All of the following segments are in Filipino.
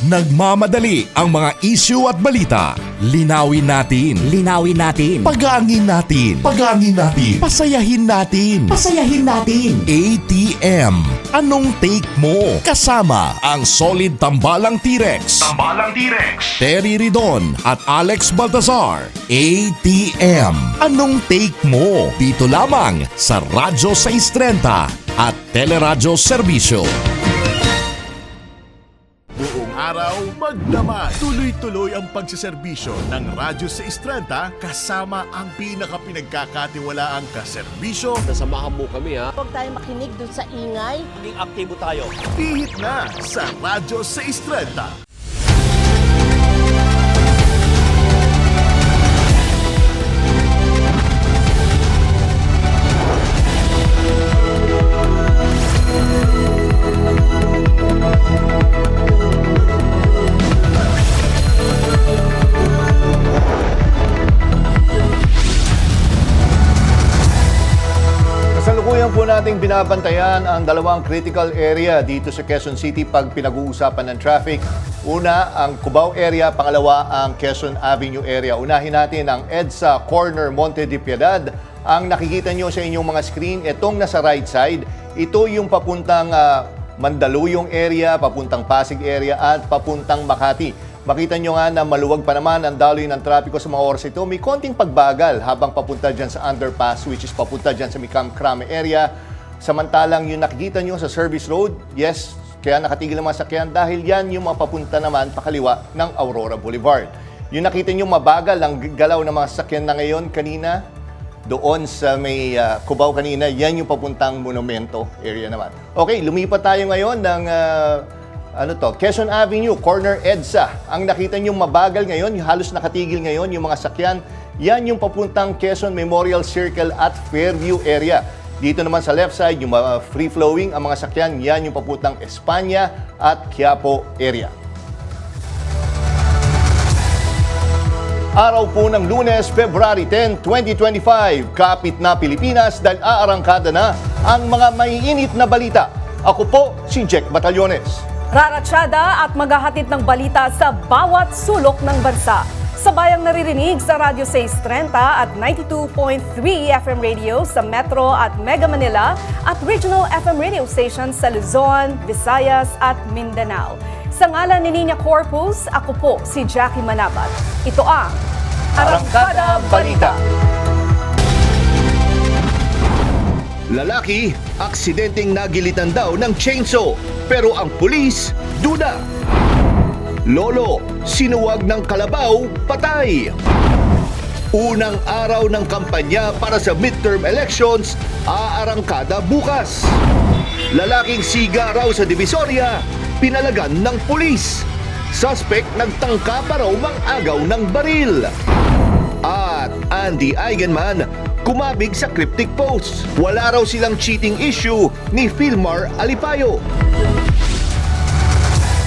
Nagmamadali ang mga issue at balita. Linawin natin. Linawin natin. Pagangin natin. Pagangin natin. Pasayahin natin. Pasayahin natin. ATM. Anong take mo? Kasama ang solid tambalang T-Rex. Tambalang T-Rex. Terry Ridon at Alex Baltazar. ATM. Anong take mo? Dito lamang sa Radyo 630 at Teleradyo Serbisyo. Buong araw, magdamag. Tuloy-tuloy ang pagsiservisyo ng Radyo 630 kasama ang pinaka-pinagkakatiwalaang kaserbisyo. Nasamahan mo kami ha. Huwag tayong makinig dun sa ingay. Maging aktibo tayo. Pihit na sa Radyo 630. Kasalukuyan po nating binabantayan ang dalawang critical area dito sa Quezon City pag pinag-uusapan ng traffic. Una, ang Cubao area, pangalawa, ang Quezon Avenue area. Unahin natin ang EDSA Corner Monte de Piedad. Ang nakikita nyo sa inyong mga screen, itong nasa right side, ito yung papuntang Mandaluyong area, papuntang Pasig area at papuntang Makati. Makita nyo nga na maluwag pa naman ang daloy ng trapiko sa mga oras ito. May konting pagbagal habang papunta dyan sa underpass, which is papunta dyan sa Mikam Krame area. Samantalang yung nakikita nyo sa service road, yes, kaya nakatigil ang mga sakyan dahil yan yung mapapunta naman pakaliwa ng Aurora Boulevard. Yung nakita nyo mabagal ang galaw ng mga sakyan na ngayon kanina, doon sa may Cubao kanina, yan yung papuntang Monumento area naman. Okay, lumipat tayo ngayon ng Quezon Avenue, corner EDSA. Ang nakita nyo mabagal ngayon, yung halos nakatigil ngayon, yung mga sakyan, yan yung papuntang Quezon Memorial Circle at Fairview area. Dito naman sa left side, yung free-flowing, ang mga sakyan, yan yung papuntang Espanya at Quiapo area. Araw po ng Lunes, February 10, 2025, kapit na Pilipinas dahil aarangkada na ang mga maiinit na balita. Ako po si Jack Batallones. Raratsyada at maghahatid ng balita sa bawat sulok ng bansa. Sabayang naririnig sa Radyo 630 at 92.3 FM radio sa Metro at Mega Manila at Regional FM radio stations sa Luzon, Visayas at Mindanao. Sa ngalan ni Nina Corpus, ako po si Jackie Manabat. Ito ang Arangkada Balita. Lalaki, aksidenteng nagilitan daw ng chainsaw, pero ang pulis, duda. Lolo, sinuwag ng kalabaw, patay. Unang araw ng kampanya para sa midterm elections, aarangkada bukas. Lalaking siga raw sa Divisoria, pinalagan ng pulis. Suspect nagtangka pa raw mang-agaw ng baril. At Andy Eigenman, kumabig sa cryptic posts. Wala raw silang cheating issue ni Philmar Alipayo.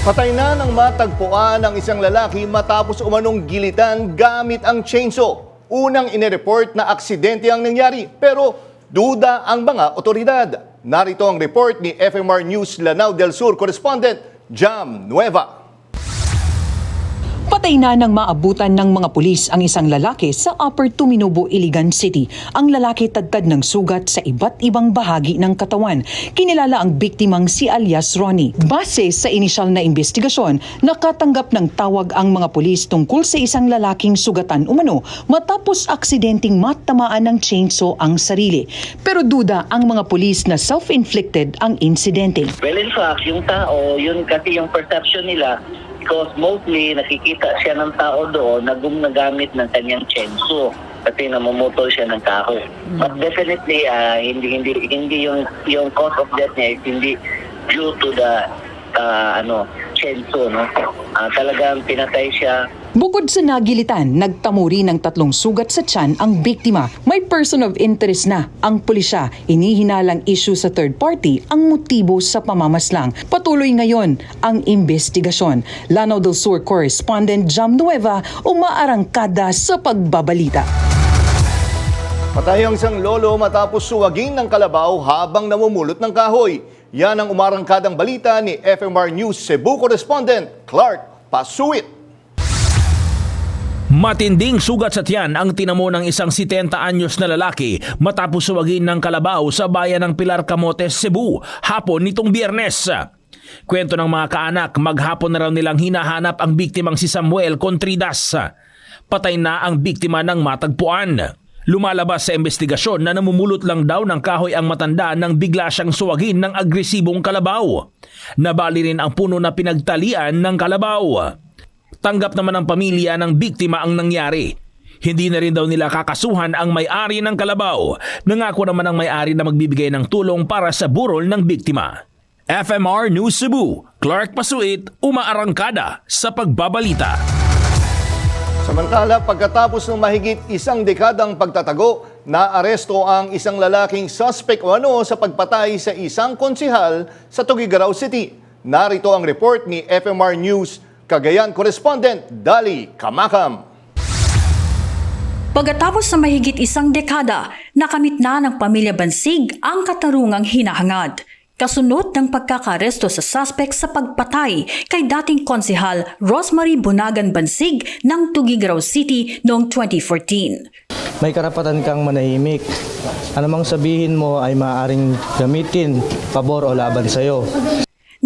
Patay na ng matagpuan ang isang lalaki matapos umanong gilitan gamit ang chainsaw. Unang inireport na aksidente ang nangyari pero duda ang mga otoridad. Narito ang report ni FMR News Lanao del Sur correspondent Jam Nueva. Patay na nang maabutan ng mga pulis ang isang lalaki sa Upper Tuminubo, Iligan City. Ang lalaki tadtad ng sugat sa iba't ibang bahagi ng katawan. Kinilala ang biktimang si alias Ronnie. Base sa inisyal na investigasyon, nakatanggap ng tawag ang mga pulis tungkol sa isang lalaking sugatan umano matapos aksidenteng matamaan ng chainsaw ang sarili. Pero duda ang mga pulis na self-inflicted ang insidente. Well, in fact, yung tao, yun kasi yung perception nila. Because mostly nakikita siya ng tao doon na gumagamit ng kanyang chainsaw kasi namumutol siya ng kahoy. But definitely hindi yung cause of death niya is hindi due to the chainsaw, no. Talagang pinatay siya. Bukod sa nagilitan, nagtamo rin ng 3 sugat sa tiyan ang biktima. May person of interest na ang pulisya. Inihinalang issue sa third party ang motibo sa pamamaslang. Patuloy ngayon ang investigasyon. Lanao del Sur correspondent Jam Nueva, umaarangkada sa pagbabalita. Patay ang isang lolo matapos suwagin ng kalabaw habang namumulot ng kahoy. Yan ang umarangkadang balita ni FMR News Cebu correspondent Clark Pasuit. Matinding sugat sa tiyan ang tinamo ng isang 70 anyos na lalaki matapos suwagin ng kalabaw sa bayan ng Pilar Camotes, Cebu hapon nitong Biyernes. Kwento ng mga kaanak, maghapon na raw nilang hinahanap ang biktimang si Samuel Contridas. Patay na ang biktima ng matagpuan. Lumalabas sa investigasyon na namumulot lang daw ng kahoy ang matanda nang bigla siyang suwagin ng agresibong kalabaw. Nabali rin ang puno na pinagtalian ng kalabaw. Tanggap naman ng pamilya ng biktima ang nangyari. Hindi na rin daw nila kakasuhan ang may-ari ng kalabaw. Nangako naman ang may-ari na magbibigay ng tulong para sa burol ng biktima. FMR News Cebu, Clark Pasuit, umaarangkada sa pagbabalita. Samantala, pagkatapos ng mahigit isang dekadang pagtatago, naaresto ang isang lalaking suspect sa pagpatay sa isang konsihal sa Tuguegarao City. Narito ang report ni FMR News Cagayan correspondent Dali Kamakam. Pagkatapos sa mahigit isang dekada, nakamit na ng pamilya Bansig ang katarungang hinahangad. Kasunod ng pagkakaresto sa suspect sa pagpatay kay dating konsehal Rosemary Bunagan Bansig ng Tuguegarao City noong 2014. May karapatan kang manahimik. Anumang sabihin mo ay maaaring gamitin, pabor o laban sa'yo.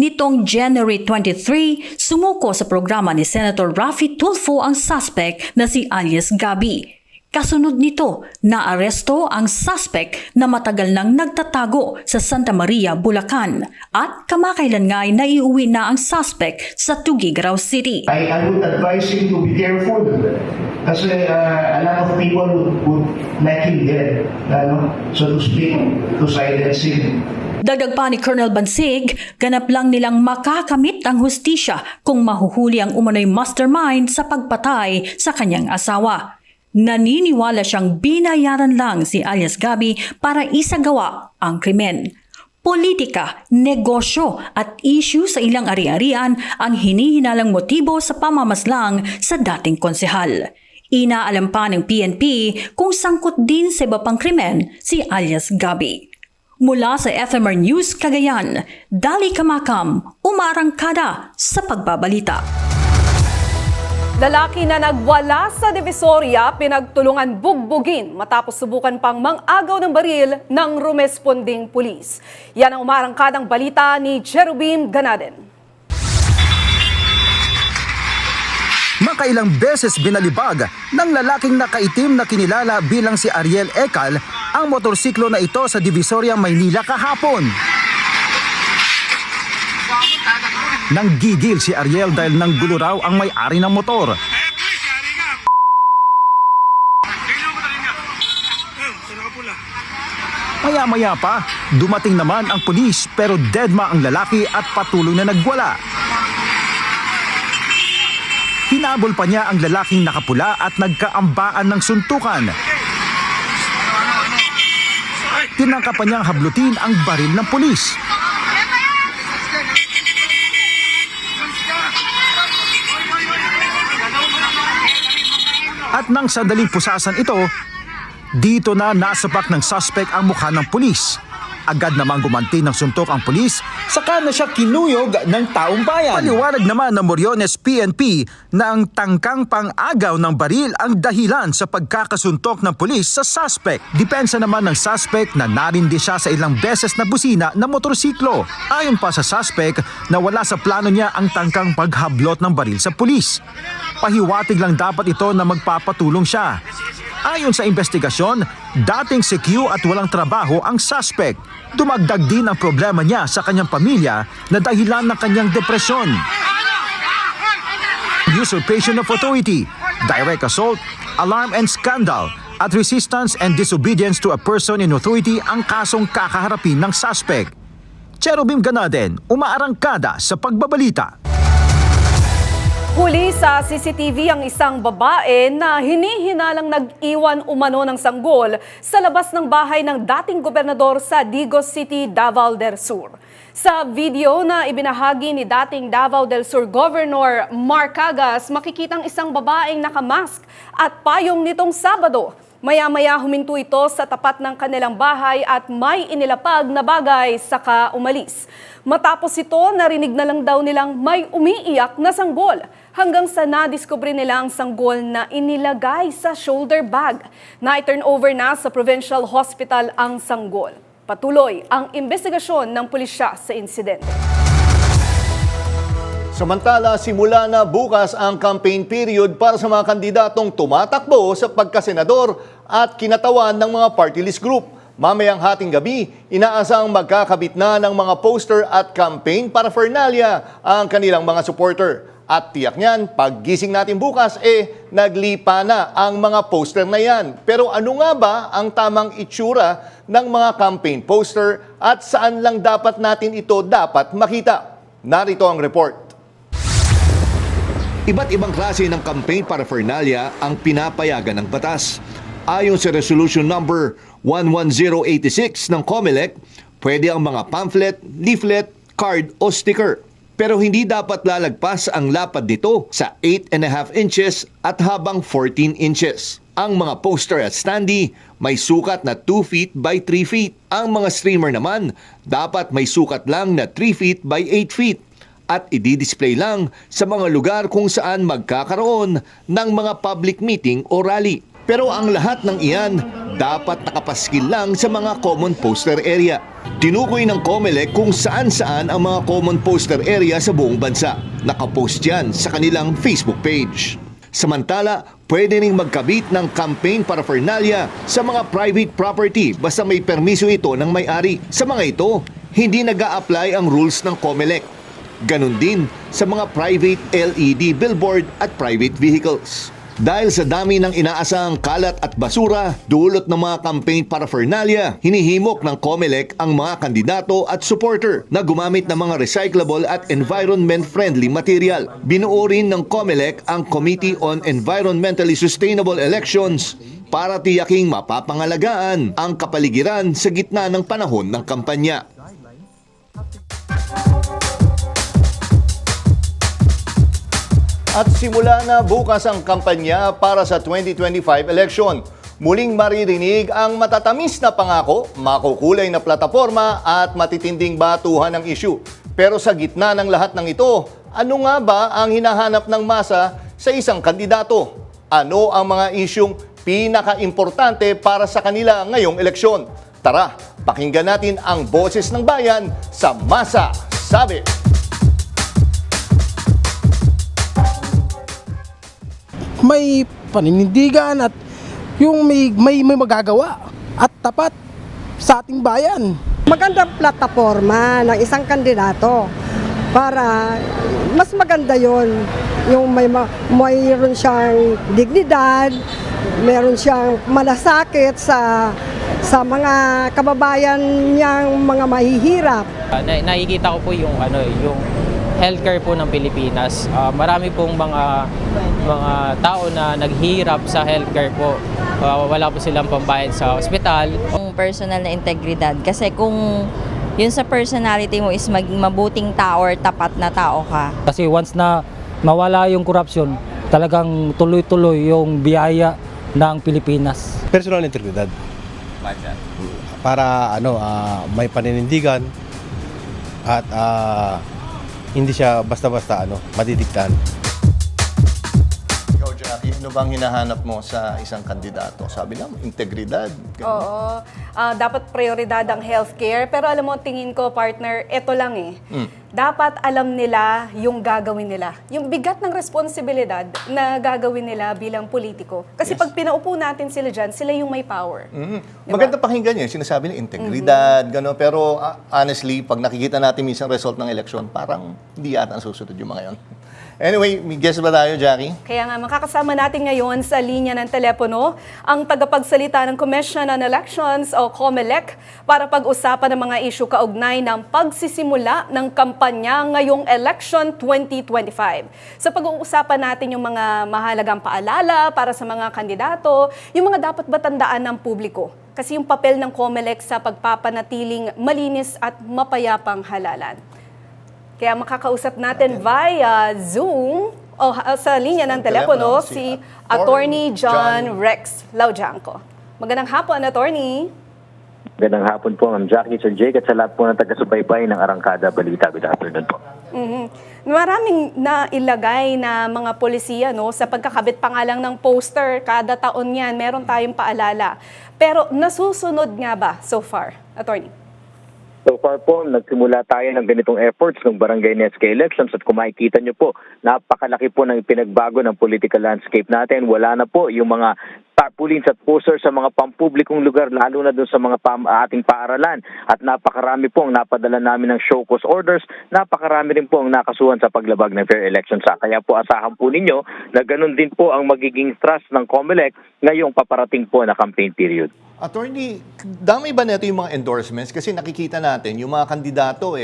Nitong January 23, sumuko sa programa ni Senator Raffy Tulfo ang suspect na si alias Gabi. Kasunod nito, naaresto ang suspect na matagal nang nagtatago sa Santa Maria, Bulacan at kamakailan nga ay naiuwi na ang suspect sa Tuguegarao City. I would advise him to be careful kasi a lot of people would like him dead, so to speak, to silence him. Dagdag pa ni Colonel Bansig, ganap lang nilang makakamit ang hustisya kung mahuhuli ang umano'y mastermind sa pagpatay sa kanyang asawa. Naniniwala siyang binayaran lang si alias Gabi para isagawa ang krimen. Politika, negosyo at issue sa ilang ari-arian ang hinihinalang motibo sa pamamaslang sa dating konsehal. Inaalam pa ng PNP kung sangkot din sa iba pang krimen si alias Gabi. Mula sa FMR News Cagayan, Dali Kamakam, umaarangkada sa pagbabalita. Lalaki na nagwala sa Divisoria pinagtulungan bugbugin matapos subukan pang mang-agaw ng baril ng rumesponding pulis. Yan ang umaarangkadang balita ni Cherubim Ganaden. Makailang beses binalibag ng lalaking nakaitim na kinilala bilang si Ariel Ekal ang motorsiklo na ito sa Divisoria, Maynila kahapon. Nanggigil si Ariel dahil nanggulo raw ang may-ari ng motor. Maya-maya pa, dumating naman ang pulis pero deadma ang lalaki at patuloy na nagwala. Hinabol pa niya ang lalaking nakapula at nagkaambaan ng suntukan. Tinangka pa niyang hablutin ang baril ng pulis. At nang sandaling pusasan ito, dito na nasapak ng suspect ang mukha ng pulis. Agad namang gumanti ng suntok ang pulis, saka na siya kinuyog ng taong bayan. Paliwanag naman ng Moriones PNP na ang tangkang pang-agaw ng baril ang dahilan sa pagkakasuntok ng pulis sa suspect. Depensa naman ng suspect na narindi siya sa ilang beses na busina ng motorsiklo. Ayon pa sa suspect na wala sa plano niya ang tangkang paghablot ng baril sa pulis. Pahiwatig lang dapat ito na magpapatulong siya. Ayon sa investigasyon, dating CQ at walang trabaho ang suspect. Dumagdag din ang problema niya sa kanyang pamilya na dahilan ng kanyang depresyon. Usurpation of authority, direct assault, alarm and scandal, at resistance and disobedience to a person in authority ang kasong kakaharapin ng suspect. Cherubim Ganaden, umaarangkada sa pagbabalita. Huli sa CCTV ang isang babae na hinihinalang nag-iwan umano ng sanggol sa labas ng bahay ng dating gobernador sa Digos City, Davao del Sur. Sa video na ibinahagi ni dating Davao del Sur Governor Mark Cagas, makikitang isang babaeng nakamask at payong nitong Sabado. Maya-maya huminto ito sa tapat ng kanilang bahay at may inilapag na bagay saka umalis. Matapos ito, narinig na lang daw nilang may umiiyak na sanggol hanggang sa nadiskubre nila ang sanggol na inilagay sa shoulder bag. Na-turn over na sa Provincial Hospital ang sanggol. Patuloy ang investigasyon ng pulisya sa insidente. Samantala, simula na bukas ang campaign period para sa mga kandidatong tumatakbo sa pagkasenador at kinatawan ng mga party list group. Mamayang hating gabi, inaasang magkakabit na ng mga poster at campaign paraphernalia ang kanilang mga supporter. At tiyak niyan, paggising natin bukas, naglipa na ang mga poster na yan. Pero ano nga ba ang tamang itsura ng mga campaign poster at saan lang dapat natin ito dapat makita? Narito ang report. Iba't ibang klase ng campaign paraphernalia ang pinapayagan ng batas. Ayon sa Resolution Number 11086 ng COMELEC, pwede ang mga pamphlet, leaflet, card o sticker. Pero hindi dapat lalagpas ang lapad nito sa 8.5 inches at habang 14 inches. Ang mga poster at standee may sukat na 2 feet by 3 feet. Ang mga streamer naman dapat may sukat lang na 3 feet by 8 feet. At i-display lang sa mga lugar kung saan magkakaroon ng mga public meeting o rally. Pero ang lahat ng iyan dapat nakapaskil lang sa mga common poster area. Tinukoy ng COMELEC kung saan-saan ang mga common poster area sa buong bansa. Nakapost yan sa kanilang Facebook page. Samantala, pwede ring magkabit ng campaign paraphernalia sa mga private property basta may permiso ito ng may-ari. Sa mga ito, hindi nag-a-apply ang rules ng COMELEC. Ganon din sa mga private LED billboard at private vehicles. Dahil sa dami ng inaasahang kalat at basura, dulot ng mga campaign paraphernalia, hinihimok ng COMELEC ang mga kandidato at supporter na gumamit ng mga recyclable at environment-friendly material. Binuo rin ng COMELEC ang Committee on Environmentally Sustainable Elections para tiyaking mapapangalagaan ang kapaligiran sa gitna ng panahon ng kampanya. At simula na bukas ang kampanya para sa 2025 election. Muling maririnig ang matatamis na pangako, makukulay na plataforma at matitinding batuhan ng issue. Pero sa gitna ng lahat ng ito, ano nga ba ang hinahanap ng masa sa isang kandidato? Ano ang mga isyung pinaka-importante para sa kanila ngayong eleksyon? Tara, pakinggan natin ang boses ng bayan sa Masa Sabi. May paninindigan at yung may magagawa at tapat sa ating bayan. Magandang plataforma ng isang kandidato para mas maganda yon, yung mayroon siyang dignidad, meron siyang malasakit sa mga kababayan niyang mga mahihirap. Nakikita ko po yung healthcare po ng Pilipinas. Marami pong mga tao na naghihirap sa healthcare po. Wala po silang pambayad sa ospital. Yung personal na integridad. Kasi kung yun sa personality mo is maging mabuting tao or tapat na tao ka. Kasi once na mawala yung korupsyon, talagang tuloy-tuloy yung biyaya ng Pilipinas. Personal integridad. Para may paninindigan at hindi siya basta-basta madidiktahan. Ikaw, Jackie, ano bang hinahanap mo sa isang kandidato? Sabi lang, integridad. Oo. Dapat prioridad ang healthcare. Pero alam mo, tingin ko, partner, ito lang Dapat alam nila yung gagawin nila. Yung bigat ng responsibilidad na gagawin nila bilang politiko. Kasi pag pinaupo natin sila dyan, sila yung may power. Diba? Maganda pakinggan yun. Sinasabi niya, integridad, gano'n. Pero honestly, pag nakikita natin minsan result ng eleksyon, parang hindi yata susunod yung mga yun. Anyway, may guest ba tayo, Jackie? Kaya nga, makakasama natin ngayon sa linya ng telepono ang tagapagsalita ng Commission on Elections o COMELEC para pag-usapan ng mga isyu kaugnay ng pagsisimula ng kampanya ngayong election 2025. Sa pag-uusapan natin yung mga mahalagang paalala para sa mga kandidato, yung mga dapat ba tandaan ng publiko. Kasi yung papel ng COMELEC sa pagpapanatiling malinis at mapayapang halalan. Kaya makakausap natin via Zoom Sa linya ng telepono, si Attorney John Rex Laujanco. Magandang hapon, Attorney. Magandang hapon po, Ma'am Jackie, Sir Jake, at sa lahat po ng taga-subaybay ng Arangkada Balita. Good afternoon po. Maraming nailagay na mga polisiya sa pagkakabit pa nga lang ng poster. Kada taon yan, meron tayong paalala. Pero nasusunod nga ba so far, Attorney? So far po, nagsimula tayo ng ganitong efforts ng Barangay NSK elections at kung makikita nyo po, napakalaki po ng pinagbago ng political landscape natin. Wala na po yung mga tarpaulins at posters sa mga pampublikong lugar, lalo na doon sa mga ating paaralan. At napakarami po ang napadala namin ng show cause orders, napakarami rin po ang nakasuhan sa paglabag ng Fair Elections Act. Kaya po asahan po ninyo na ganun din po ang magiging thrust ng COMELEC ngayong paparating po na campaign period. Attorney, dami ba nito yung mga endorsements? Kasi nakikita natin, yung mga kandidato,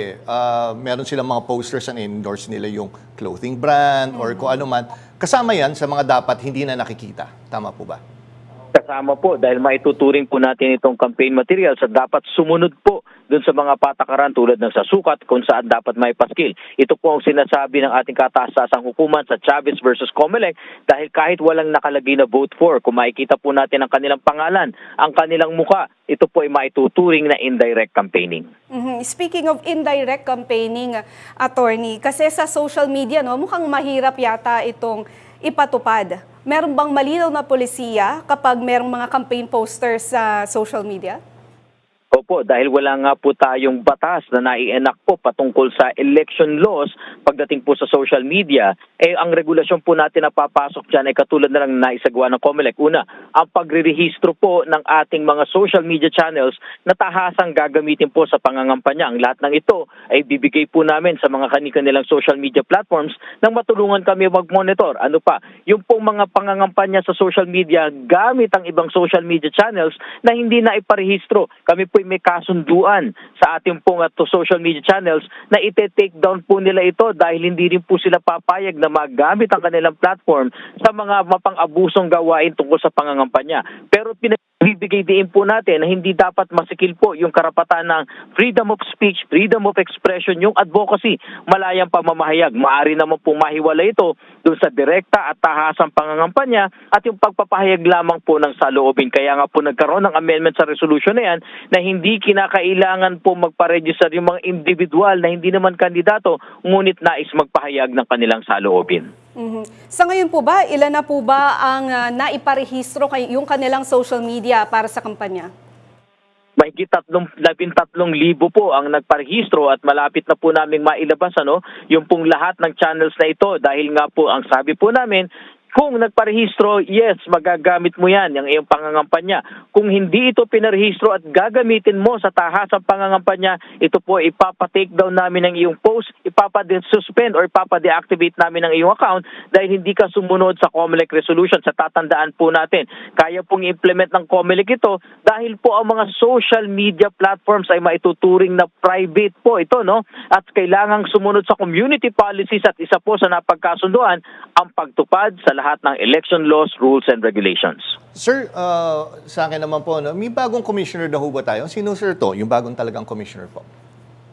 meron silang mga posters na endorse nila yung clothing brand or kung ano man. Kasama yan sa mga dapat hindi na nakikita. Tama po ba? Kasama po dahil maituturing po natin itong campaign materials at dapat sumunod po dun sa mga patakaran tulad ng sa sukat kung saan dapat may paskil. Ito po ang sinasabi ng ating kataas-taasang hukuman sa Chavez versus COMELEC dahil kahit walang nakalagay na vote for, kung makikita po natin ang kanilang pangalan, ang kanilang muka, ito po ay maituturing na indirect campaigning. Speaking of indirect campaigning, Attorney, kasi sa social media mukhang mahirap yata itong ipatupad. Meron bang malinaw na polisiya kapag merong mga campaign posters sa social media? Opo, dahil wala nga po tayong batas na naienak po patungkol sa election laws pagdating po sa social media, ang regulasyon po natin na papasok dyan ay katulad na lang naisagawa ng COMELEC. Una, ang pagrerehistro po ng ating mga social media channels na tahasang gagamitin po sa pangangampanya. Ang lahat ng ito ay bibigay po namin sa mga kanilang social media platforms nang matulungan kami mag-monitor. Ano pa, yung pong mga pangangampanya sa social media gamit ang ibang social media channels na hindi na iparehistro. Kami po may kasunduan sa ating pong social media channels na ite-take down po nila ito dahil hindi rin po sila papayag na magamit ang kanilang platform sa mga mapang-abusong gawain tungkol sa pangangampanya. Pero pinabibigay din po natin na hindi dapat masikil po yung karapatan ng freedom of speech, freedom of expression, yung advocacy, malayang pamamahayag. Maaari naman pong mahiwala ito dun sa direkta at tahasang pangangampanya at yung pagpapahayag lamang po ng saloobin. Kaya nga po nagkaroon ng amendment sa resolution na yan na hindi kinakailangan po magpa-register yung mga individual na hindi naman kandidato ngunit nais magpahayag ng kanilang saloobin. Sa ngayon po ba, ilan na po ba ang naiparehistro yung kanilang social media para sa kampanya? Mahigit 13,000 po ang nagparehistro at malapit na po namin mailabas yung pong lahat ng channels na ito dahil nga po ang sabi po namin, kung nagparehistro, yes, magagamit mo yan, yung iyong pangangampanya. Kung hindi ito pinarehistro at gagamitin mo sa tahasang pangangampanya, ito po ipapa-take down namin ang iyong post, ipapa-suspend or ipapa-deactivate namin ang iyong account dahil hindi ka sumunod sa COMELEC resolution. Sa tatandaan po natin, kaya pong implement ng COMELEC ito dahil po ang mga social media platforms ay maituturing na private po ito, at kailangang sumunod sa community policies at isa po sa napagkasunduan ang pagtupad sa lahat ng election laws, rules, and regulations. Sir, sa akin naman po, may bagong commissioner na ho ba tayo? Sino sir to? Yung bagong talagang commissioner po?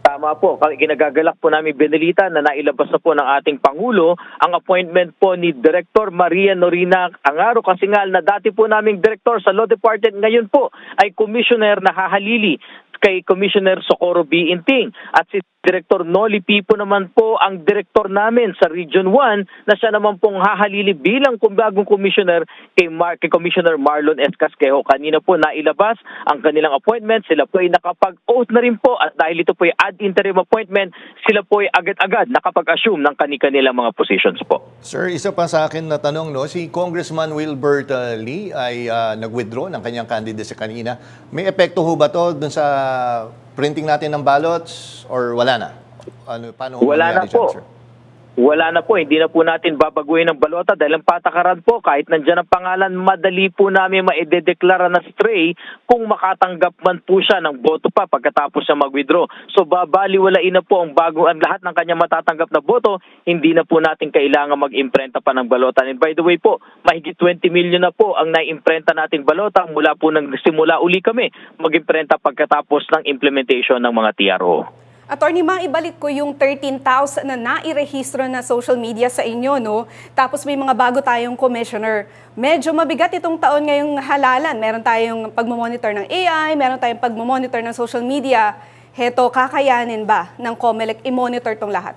Tama po. Ginagagalak po namin binalita na nailabas na po ng ating Pangulo ang appointment po ni Director Maria Norina Angaro Kasingal na dati po naming Director sa Law Department. Ngayon po ay Commissioner na hahalili kay Commissioner Socorro B. Inting. At si Director Noli Pipo naman po ang Director namin sa Region 1 na siya naman pong hahalili bilang bagong Commissioner kay Commissioner Marlon S. Casquejo. Kanina po nailabas ang kanilang appointment. Sila po ay nakapag-oath na rin po at dahil ito po ay ad interim appointment, sila po ay agad-agad nakapag-assume ng kanilang mga positions po. Sir, isa pa sa akin na tanong, si Congressman Wilbert Lee ay nag-withdraw ng kanyang candidacy kanina. May epekto ho ba to dun sa printing natin ng ballots or wala na? Paano wala na po. Sir? Wala na po. Hindi na po natin babaguhin ang balota dahil ang patakaran po, kahit nandiyan ang pangalan, madali po namin maidedeklara na stray kung makatanggap man po siya ng boto pa pagkatapos siya mag-withdraw. So babaliwalain na po ang lahat ng kanya matatanggap na boto, hindi na po natin kailangan mag-imprenta pa ng balota. And by the way po, mahigit 20 million na po ang na-imprenta nating balota mula po nang simula uli kami mag-imprenta pagkatapos ng implementation ng mga TRO. Attorney, maibalik ko yung 13,000 na nairehistro na social media sa inyo, no? Tapos may mga bago tayong commissioner. Medyo mabigat itong taon ngayong halalan. Meron tayong pagmamonitor ng AI, meron tayong pagmamonitor ng social media. Heto, kakayanin ba ng COMELEC i-monitor tong lahat?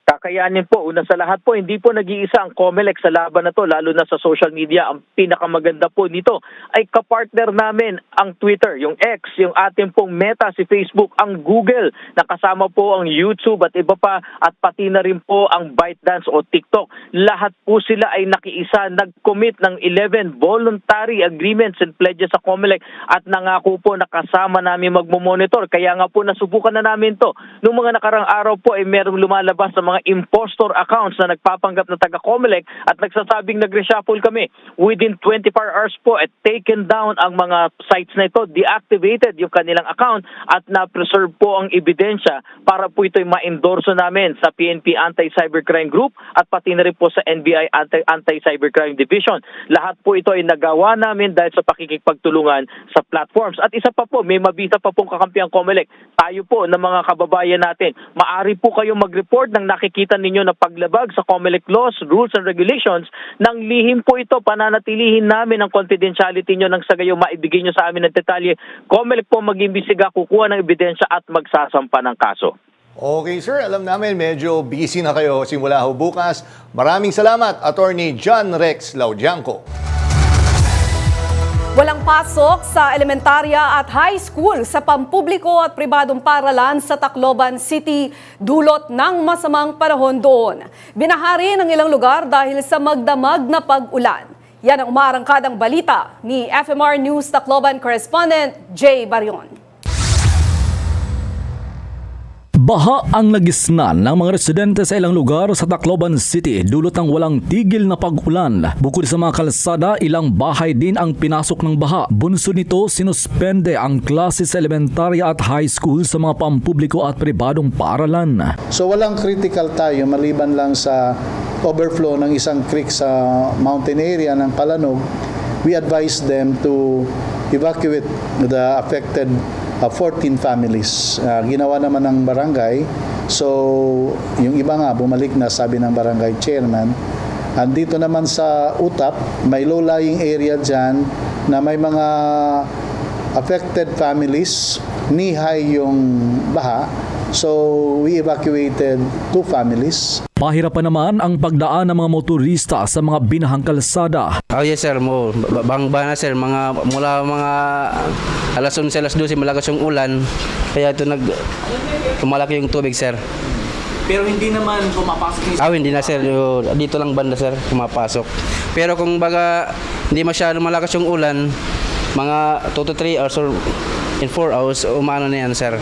Kakayanin po. Una sa lahat po, hindi po nag-iisa ang COMELEC sa laban na to, lalo na sa social media. Ang pinakamaganda po nito ay kapartner namin ang Twitter, yung X, yung ating pong Meta, si Facebook, ang Google, nakasama po ang YouTube at iba pa, at pati na rin po ang ByteDance o TikTok. Lahat po sila ay nakiisa, nag-commit ng 11 voluntary agreements and pledges sa COMELEC at nangako po nakasama namin magmomonitor. Kaya nga po nasubukan na namin to. Noong mga nakarang araw po ay merong lumalabas sa mga impostor accounts na nagpapanggap na taga-COMELEC at nagsasabing nag-reshuffle kami. Within 24 hours po at taken down ang mga sites na ito, deactivated yung kanilang account at na-preserve po ang ebidensya para po ito'y ma-endorso namin sa PNP Anti-Cybercrime Group at pati na rin po sa NBI Anti-Cybercrime Division. Lahat po ito ay nagawa namin dahil sa pakikipagtulungan sa platforms. At isa pa po, may mabisa pa pong kakampi ang COMELEC. Tayo po ng mga kababayan natin, maaari po kayong mag-report ng nakikita ninyo na paglabag sa COMELEC laws, rules and regulations. Nang lihim po ito, pananatilihin namin ang confidentiality nyo nang sa gayo maibigay nyo sa amin ng detalye. COMELEC po mag-imbisiga, kukuha ng ebidensya at magsasampa ng kaso. Okay sir, alam namin medyo busy na kayo simula ho bukas. Maraming salamat, Attorney John Rex Laudianco. Walang pasok sa elementarya at high school sa pampubliko at pribadong paaralan sa Tacloban City dulot ng masamang panahon doon. Binahari ng ilang lugar dahil sa magdamag na pag-ulan. Yan ang umaarangkadang balita ni FMR News Tacloban correspondent Jay Barion. Baha ang nagisnan ng mga residente sa ilang lugar sa Tacloban City dulot ng walang tigil na pag-ulan. Bukod sa mga kalsada, ilang bahay din ang pinasok ng baha. Bunsod nito, sinuspende ang klase sa elementarya at high school sa mga pampubliko at pribadong paaralan. So walang critical tayo maliban lang sa overflow ng isang creek sa mountain area ng Palanog. We advise them to evacuate the affected 14 families. Ginawa naman ng barangay. So, yung iba nga, bumalik na, sabi ng barangay chairman. Andito naman sa Utap, may low-lying area dyan na may mga affected families. Knee-high yung baha. So, we evacuated 2 families. Pahirapan naman ang pagdaan ng mga motorista sa mga binahang kalsada. Oh yes sir, bang-bana sir, mula mga alas 11, alas 12 malakas yung ulan, kaya ito tumalaki yung tubig sir. Pero hindi naman pumapasok? Hindi na sir, dito lang banda sir, pumapasok. Pero kung baga hindi masyado malakas yung ulan, mga 2 to 3 hours or in 4 hours, umano na yan, sir.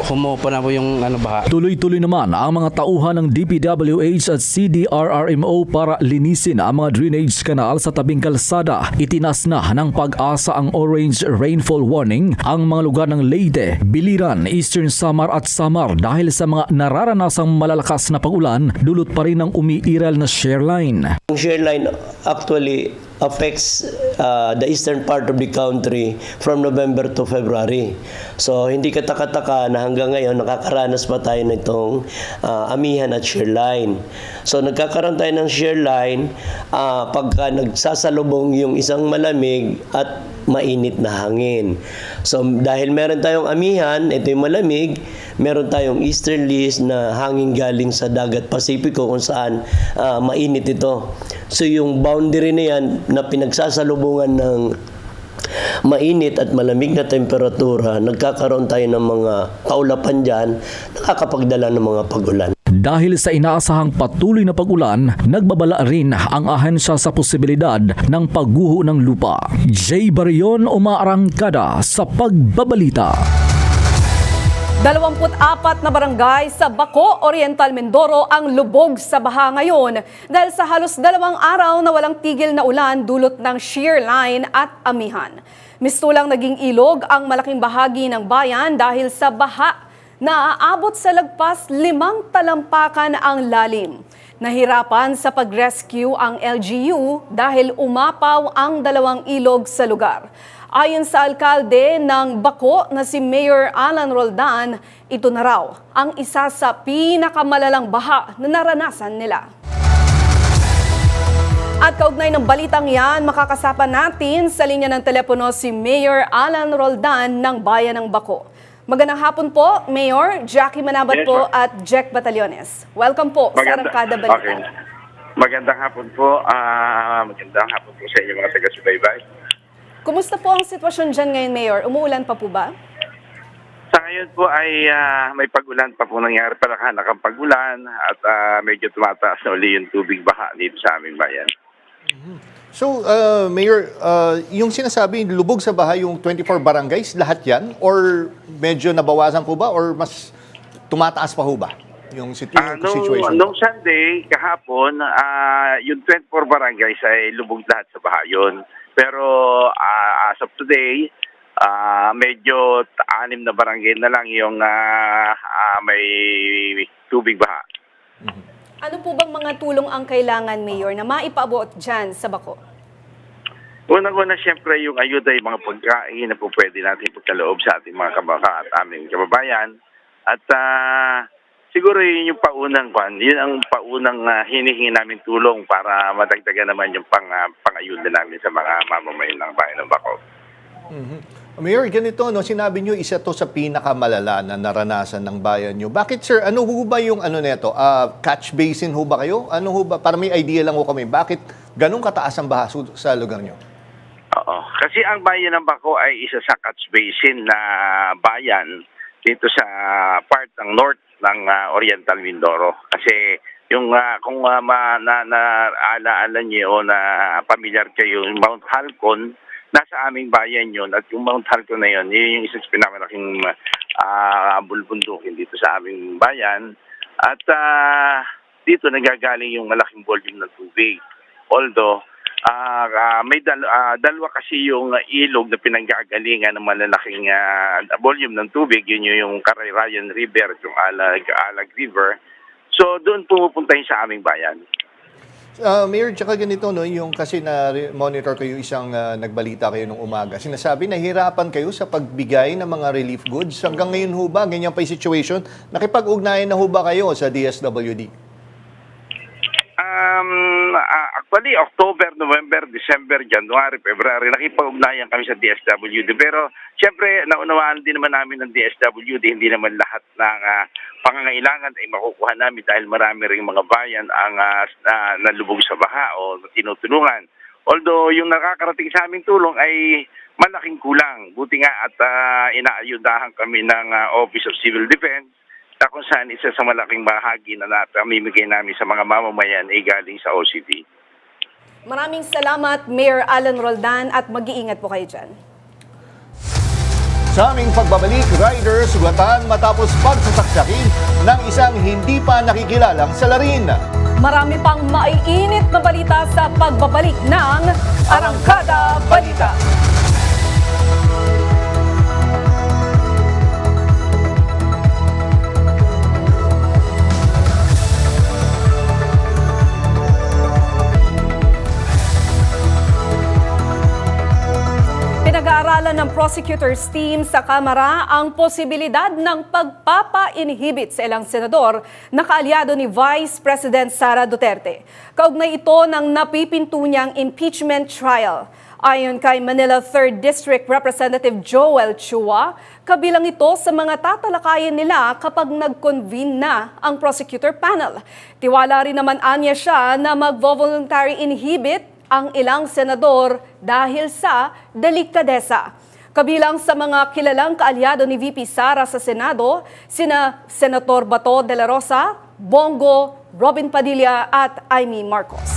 Humupo na po yung baha. Tuloy-tuloy naman ang mga tauhan ng DPWH at CDRRMO para linisin ang mga drainage canal sa tabing kalsada. Itinas na ng Pag-asa ang orange rainfall warning ang mga lugar ng Leyte, Biliran, Eastern Samar at Samar dahil sa mga nararanasang malalakas na pag-ulan, dulot pa rin ang umiiral na shear line. Ang shear line actually affects the eastern part of the country from November to February. So hindi kataka-taka na hanggang ngayon nakakaranas pa tayo nitong amihan at shear line. So nagkakaroon tayo ng shear line pagka nagsasalubong yung isang malamig at mainit na hangin. So dahil meron tayong amihan, ito yung malamig, meron tayong easterlies na hangin galing sa dagat Pasipiko kung saan mainit ito. So yung boundary na yan na pinagsasalubungan ng mainit at malamig na temperatura, nagkakaroon tayo ng mga kaulapan dyan, nakakapagdala ng mga pag-ulan. Dahil sa inaasahang patuloy na pag-ulan, nagbabala rin ang ahensya sa posibilidad ng pagguho ng lupa. Jay Barion, umaarangkada sa pagbabalita. 24 na barangay sa Baco, Oriental Mindoro ang lubog sa baha ngayon dahil sa halos 2 araw na walang tigil na ulan dulot ng shear line at amihan. Mistulang naging ilog ang malaking bahagi ng bayan dahil sa baha na aabot sa lagpas 5 talampakan ang lalim. Nahirapan sa pag-rescue ang LGU dahil umapaw ang 2 ilog sa lugar. Ayon sa alkalde ng Baco na si Mayor Alan Roldan, ito na raw ang isa sa pinakamalalang baha na naranasan nila. At kaugnay ng balitang yan, makakasapa natin sa linya ng telepono si Mayor Alan Roldan ng Bayan ng Baco. Magandang hapon po, Mayor Jackie Manabat po at Jack Batallones. Welcome po sa Arangkada Balita. Okay. Magandang hapon po. Magandang hapon po sa inyo mga taga-subaybay. Kumusta po ang sitwasyon dyan ngayon, Mayor? Umuulan pa po ba? Sa ngayon po ay may pag-ulan pa po nangyari, palakhanak ang pag-ulan at medyo tumataas na uli yung tubig baha dito sa aming bayan. So, Mayor, yung sinasabi, lubog sa baha yung 24 barangays, lahat yan? Or medyo nabawasan po ba? Or mas tumataas pa ho ba yung situation? Nung Sunday, kahapon, yung 24 barangays ay lubog lahat sa baha yun. Pero as of today, medyo 6 na barangay na lang yung may tubig baha. Ano po bang mga tulong ang kailangan, Mayor, na maipaabot dyan sa Baco? Unang-una, siyempre, yung ayuda, yung mga pagkain na po pwede natin pagkaloob sa ating mga kabaka at aming kababayan. At siguro yun yung yun ang paunang hinihingi namin tulong para madagdagan naman yung pang-ayuda namin sa mga mamamayan ng bayan ng Baco. Mayor, ganito, no, sinabi nyo isa to sa pinakamalala na naranasan ng bayan nyo. Bakit, sir? Ano ho ba yung neto? Catch basin ho ba kayo? Ano ho ba? Para may idea lang ho kami. Bakit ganun kataas ang baha sa lugar nyo? Oo. Kasi ang bayan ng Baco ay isa sa catch basin na bayan dito sa part ng north ng Oriental Mindoro. Kasi yung kung naalaala niyo o na pamilyar kayo, yung Mount Halcon, nasa aming bayan yun. At yung Mount Halcon na yun, yun yung isang pinamalaking bulbundukin dito sa aming bayan. At dito nagagaling yung malaking volume ng tubig. Although, may dalawa kasi yung ilog na pinanggagalingan ng malalaking volume ng tubig. Yun yung Carayrayan River, yung Alag River. So, doon pumupunta yun sa aming bayan. Mayor, tsaka ganito, no, yung kasi na-monitor kayo isang nagbalita kayo nung umaga. Sinasabi, nahihirapan kayo sa pagbigay ng mga relief goods. Hanggang ngayon ho ba, ganyan pa yung situation? Nakipag-ugnayan na ho ba kayo sa DSWD? Actually, October, November, December, January, February, nakipag-ugnayan kami sa DSWD. Pero, siyempre, naunawaan din naman namin ng DSWD, hindi naman lahat ng pangangailangan ay makukuha namin dahil marami ring mga bayan ang nalubog sa baha o tinutulungan. Although, yung nakakarating sa aming tulong ay malaking kulang. Buti nga at inaayudahan kami ng Office of Civil Defense na kung saan isa sa malaking bahagi na namimigay namin sa mga mamamayan ay galing sa OCD. Maraming salamat, Mayor Alan Roldan, at mag-iingat po kayo dyan. Sa aming pagbabalik, riders sugatan matapos pagsasaksakin ng isang hindi pa nakikilalang salarin. Marami pang maiinit na balita sa pagbabalik ng Arangkada Balita. Pinag-aaralan ng prosecutors team sa Kamara ang posibilidad ng pagpapa-inhibit sa ilang senador na kaalyado ni Vice President Sara Duterte. Kaugnay ito ng napipinto niyang impeachment trial. Ayon kay Manila 3rd District Representative Joel Chua, kabilang ito sa mga tatalakayin nila kapag nag-convene na ang prosecutor panel. Tiwala rin naman anya siya na mag-voluntary inhibit ang ilang senador dahil sa delikadesa. Kabilang sa mga kilalang kaalyado ni VP Sara sa Senado, sina Senator Bato de la Rosa, Bongo, Robin Padilla at Amy Marcos.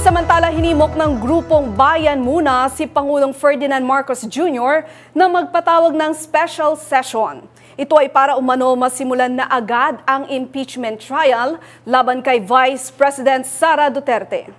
Samantala, hinimok ng grupong Bayan Muna si Pangulong Ferdinand Marcos Jr. na magpatawag ng special session. Ito ay para umano masimulan na agad ang impeachment trial laban kay Vice President Sara Duterte.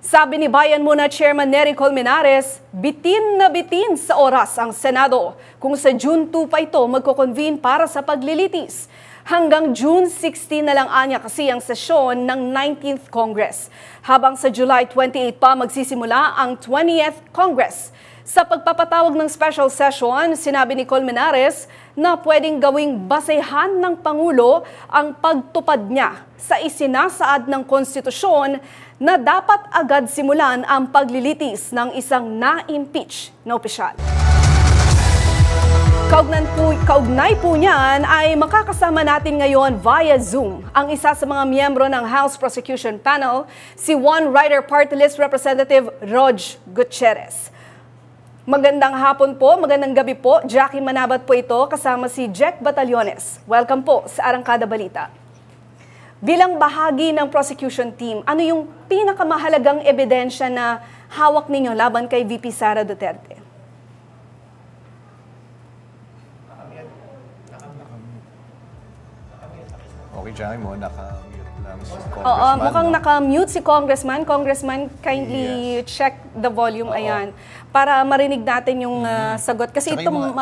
Sabi ni Bayan Muna Chairman Nery Colmenares, bitin na bitin sa oras ang Senado kung sa June 2 pa ito magko-convene para sa paglilitis. Hanggang June 16 na lang anya kasi ang sesyon ng 19th Congress. Habang sa July 28 pa magsisimula ang 20th Congress. Sa pagpapatawag ng special session, sinabi ni Colmenares na pwedeng gawing basehan ng Pangulo ang pagtupad niya sa isinasaad ng konstitusyon na dapat agad simulan ang paglilitis ng isang na-impeach na opisyal. Kaugnay po niyan ay makakasama natin ngayon via Zoom ang isa sa mga miyembro ng House Prosecution Panel, si One Rider Party List Representative Rog Gutierrez. Magandang hapon po, magandang gabi po. Jackie Manabat po ito, kasama si Jack Batallones. Welcome po sa Arangkada Balita. Bilang bahagi ng prosecution team, ano yung pinakamahalagang ebidensya na hawak ninyo laban kay VP Sara Duterte? Okay, Jackie mo, naka-mute lang si Congressman. Oo, mukhang naka-mute si Congressman. Congressman, kindly check the volume, ayan, para marinig natin yung sagot. Kasi Tsaka itong yung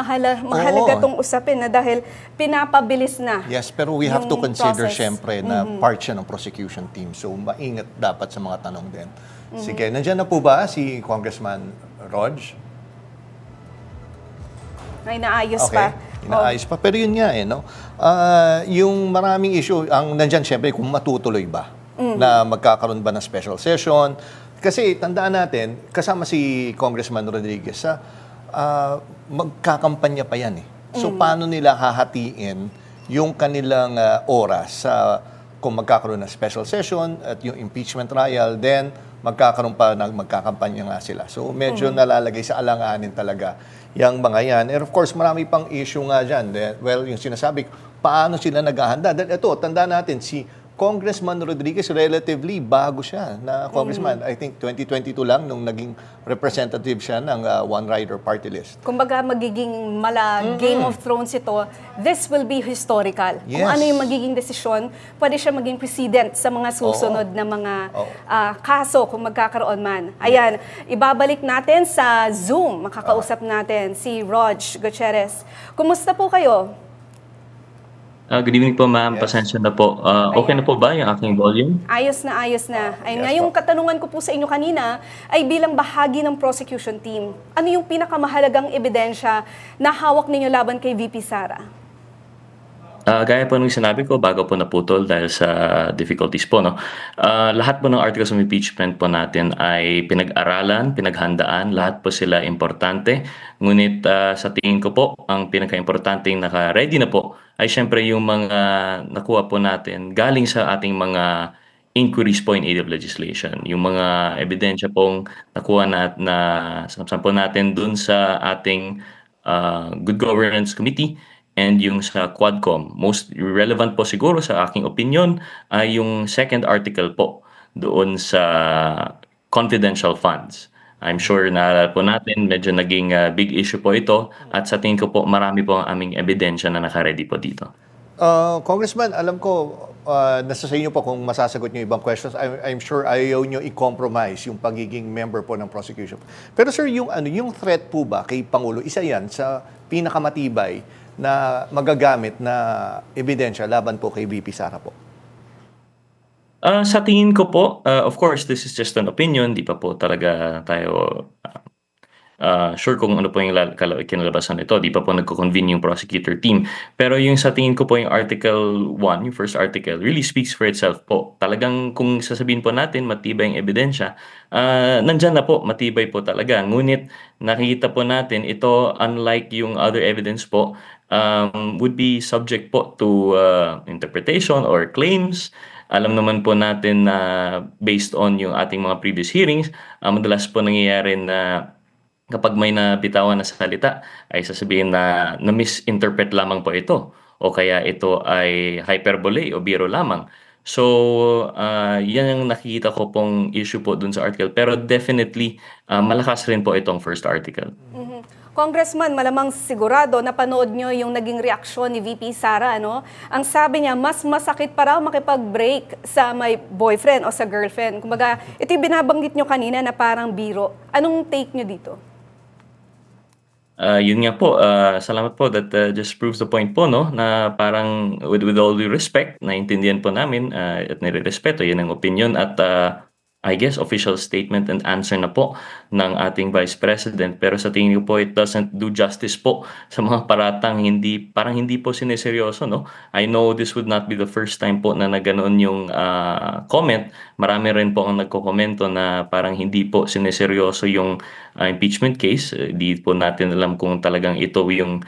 mahalaga itong usapin na dahil pinapabilis na. Yes, pero we have to yung consider process. syempre na part siya ng prosecution team. So maingat dapat sa mga tanong din. Sige, nandyan na po ba si Congressman Rog? Ay, naayos pa. Inaayos pa. Pero yun nga no? Yung maraming issue, ang nandyan syempre kung matutuloy ba na magkakaroon ba ng special session. Kasi tandaan natin, kasama si Congressman Rodriguez, magkakampanya pa yan eh. So paano nila hahatiin yung kanilang oras sa kung magkakaroon ng special session at yung impeachment trial, then magkakaroon pa ng magkakampanya nga sila. So medyo nalalagay sa alanganin talaga yung mga yan. And of course, marami pang issue nga dyan. Well, yung sinasabi, paano sila naghahanda? Dahil ito, tandaan natin, si Congressman Rodriguez, relatively bago siya na congressman. I think 2022 lang nung naging representative siya ng One Rider Party List. Kumbaga magiging Game of Thrones ito, this will be historical. Yes. Kung ano yung magiging desisyon, pwede siya maging president sa mga susunod na mga kaso kung magkakaroon man. Ayan, ibabalik natin sa Zoom, makakausap natin si Rog Gutierrez. Kumusta po kayo? Good evening po, ma'am. Pasensya na po. Okay na po ba yung aking volume? Ayos na, ayos na. Ay, ngayong katanungan ko po sa inyo kanina ay bilang bahagi ng prosecution team. Ano yung pinakamahalagang ebidensya na hawak ninyo laban kay VP Sara? Gaya po nung sinabi ko bago po naputol dahil sa difficulties po, no? Lahat po ng articles of impeachment po natin ay pinag-aralan, pinaghandaan, lahat po sila importante. Ngunit sa tingin ko po, ang pinaka-importante naka-ready na po ay syempre yung mga nakuha po natin galing sa ating mga inquiries po in aid of legislation. Yung mga ebidensya pong nakuha na sampo natin dun sa ating Good Governance Committee and yung sa Quadcom. Most relevant po siguro sa aking opinion ay yung second article po doon sa confidential funds. I'm sure na po natin medyo naging big issue po ito at sa tingin ko po marami po ang aming ebidensya na naka-ready po dito. Congressman, alam ko nasa sa inyo po kung masasagot niyo ibang questions. I'm sure ayaw niyo i-compromise yung pagiging member po ng prosecution. Pero sir, yung threat po ba kay Pangulo, isa yan sa pinakamatibay na magagamit na ebidensya laban po kay VP Sara po? Sa tingin ko po, of course, this is just an opinion. Di pa po talaga tayo sure kung ano po yung kinalabasan nito. Di pa po nagko-convene yung prosecutor team. Pero yung sa tingin ko po yung Article 1, yung first article, really speaks for itself po. Talagang kung sasabihin po natin matibay yung ebidensya, nandyan na po, matibay po talaga. Ngunit nakikita po natin ito, unlike yung other evidence po, would be subject po to interpretation or claims. Alam naman po natin na based on yung ating mga previous hearings, madalas po nangyayari na kapag may nabitawan na salita ay sasabihin na misinterpret lamang po ito o kaya ito ay hyperbole o biro lamang. So, yan ang nakikita ko pong issue po dun sa article. Pero definitely, malakas rin po itong first article. Congressman, malamang sigurado napanood nyo yung naging reaksyon ni VP Sara, ano? Ang sabi niya, mas masakit pa raw makipag-break sa may boyfriend o sa girlfriend. Kumbaga, ito yung binabanggit nyo kanina na parang biro. Anong take nyo dito? Yun nga po, salamat po that just proves the point po, no, na parang with all due respect, naintindihan po namin at nirerespeto yun ang opinion at I guess official statement and answer na po ng ating Vice President. Pero sa tingin ko po, it doesn't do justice po sa mga paratang parang hindi po sineseryoso, no? I know this would not be the first time po na naganoon yung comment. Marami rin po ang nagko-komento na parang hindi po sineseryoso yung impeachment case. Di po natin alam kung talagang ito yung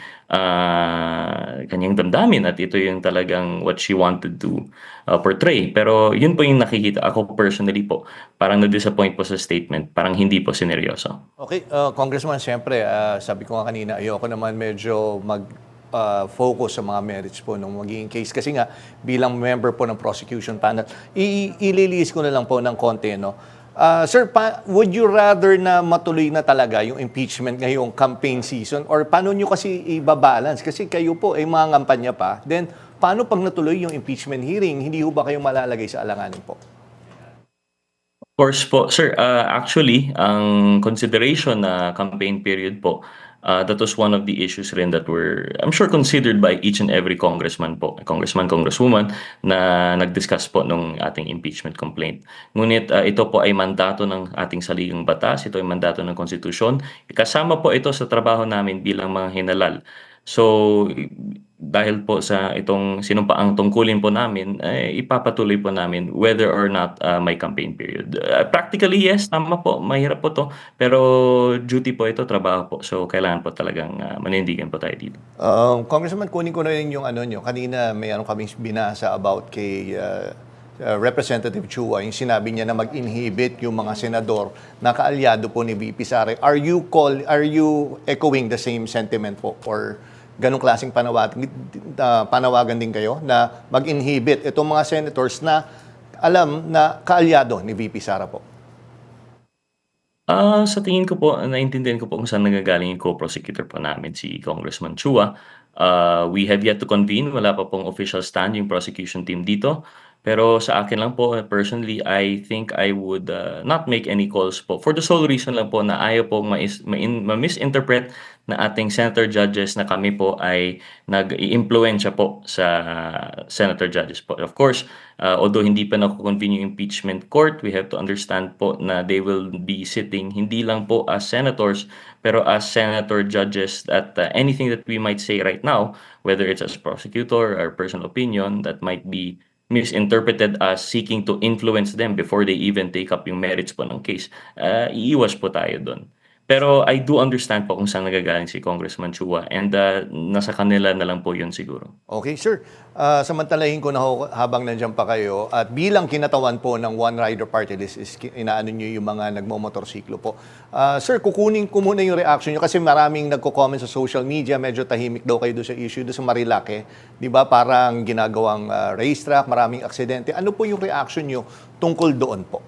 kanyang damdamin at ito yung talagang what she wanted to portray. Pero yun po yung nakikita ako personally po. Parang na-disappoint po sa statement. Parang hindi po sineryoso. Okay, Congressman, siyempre, sabi ko nga kanina, ayoko naman medyo focus sa mga merits po ng magiging case. Kasi nga, bilang member po ng prosecution panel, ililis ko na lang po ng konti, no? Sir, would you rather na matuloy na talaga yung impeachment ngayong campaign season? Or paano nyo kasi i-balance? Kasi kayo po ay mga ngampanya pa. Then, paano pag natuloy yung impeachment hearing? Hindi ho ba kayo malalagay sa alanganin po? Of course po, sir. Actually, ang consideration na campaign period po, that was one of the issues rin that were, I'm sure, considered by each and every congressman po, congressman, congresswoman, na nag-discuss po nung ating impeachment complaint. Ngunit ito po ay mandato ng ating saligang batas, ito ay mandato ng konstitusyon. Kasama po ito sa trabaho namin bilang mga hinalal. So, dahil po sa itong sinumpaang tungkulin po namin, ipapatuloy po namin whether or not may campaign period. Practically, yes, tama po, mahirap po to. Pero duty po ito, trabaho po. So, kailangan po talagang manindigan po tayo dito. Congressman, kunin ko na rin yung ano nyo. Kanina, mayroon kaming binasa about kay Representative Chua, yung sinabi niya na mag-inhibit yung mga senador na kaalyado po ni VP Sara. Are you echoing the same sentiment po? Or ganong klaseng panawagan din kayo na mag-inhibit itong mga senators na alam na kaalyado ni VP Sara po? Sa tingin ko po, naintindihan ko po kung saan nagagaling yung co-prosecutor po namin, si Congressman Chua. We have yet to convene. Wala pa pong official stand yung prosecution team dito. Pero sa akin lang po, personally, I think I would not make any calls po. For the sole reason lang po na ayaw po ma-misinterpret na ating senator judges na kami po ay nag-i-impluensya po sa senator judges po. Of course, although hindi pa nakukonvene yung impeachment court, we have to understand po na they will be sitting hindi lang po as senators, pero as senator judges that anything that we might say right now, whether it's as prosecutor or personal opinion, that might be misinterpreted as seeking to influence them before they even take up yung merits po ng case. Iiwas po tayo doon. Pero I do understand po kung saan nagagaling si Congressman Chua and nasa kanila na lang po yun siguro. Okay, sir. Samantalahin ko na habang nandiyan pa kayo at bilang kinatawan po ng One Rider Party List is inaano nyo yung mga nagmomotorsiklo po. Sir, kukunin ko muna yung reaction nyo kasi maraming nagko-comment sa social media, medyo tahimik daw kayo doon sa issue doon sa Marilake. Di ba parang ginagawang racetrack, maraming aksidente. Ano po yung reaction nyo tungkol doon po?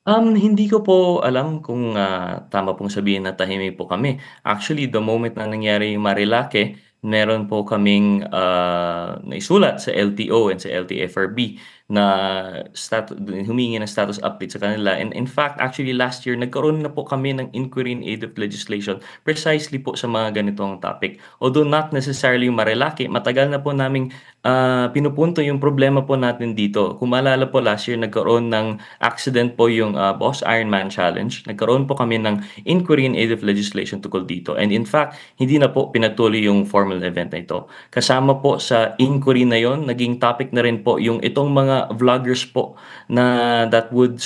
Hindi ko po alam kung tama pong sabihin na tahimik po kami. Actually, the moment na nangyari yung Marilake, meron po kaming naisulat sa LTO and sa LTFRB na humingi ng status update sa kanila. And in fact, actually last year, nagkaroon na po kami ng inquiry in aid of legislation precisely po sa mga ganitong topic. Although not necessarily yung Marilake, matagal na po naming pinupunto yung problema po natin dito. Kung maalala po, last year nagkaroon ng accident po yung Boss Ironman Challenge. Nagkaroon po kami ng inquiry in aid of legislation tungkol dito. And in fact, hindi na po pinatuloy yung formal event na ito. Kasama po sa inquiry na yon, naging topic na rin po yung itong mga vloggers po na that would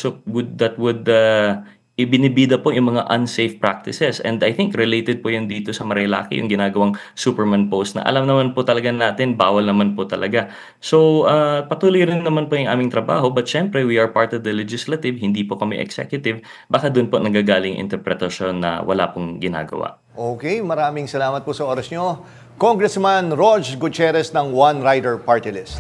ibinibida po yung mga unsafe practices. And I think related po yun dito sa Marilake, yung ginagawang Superman post na alam naman po talaga natin, bawal naman po talaga. So, patuloy rin naman po yung aming trabaho, but syempre, we are part of the legislative, hindi po kami executive. Baka dun po nagagaling interpretasyon na wala pong ginagawa. Okay, maraming salamat po sa oras nyo. Congressman Rog Gutierrez ng One Rider Party List.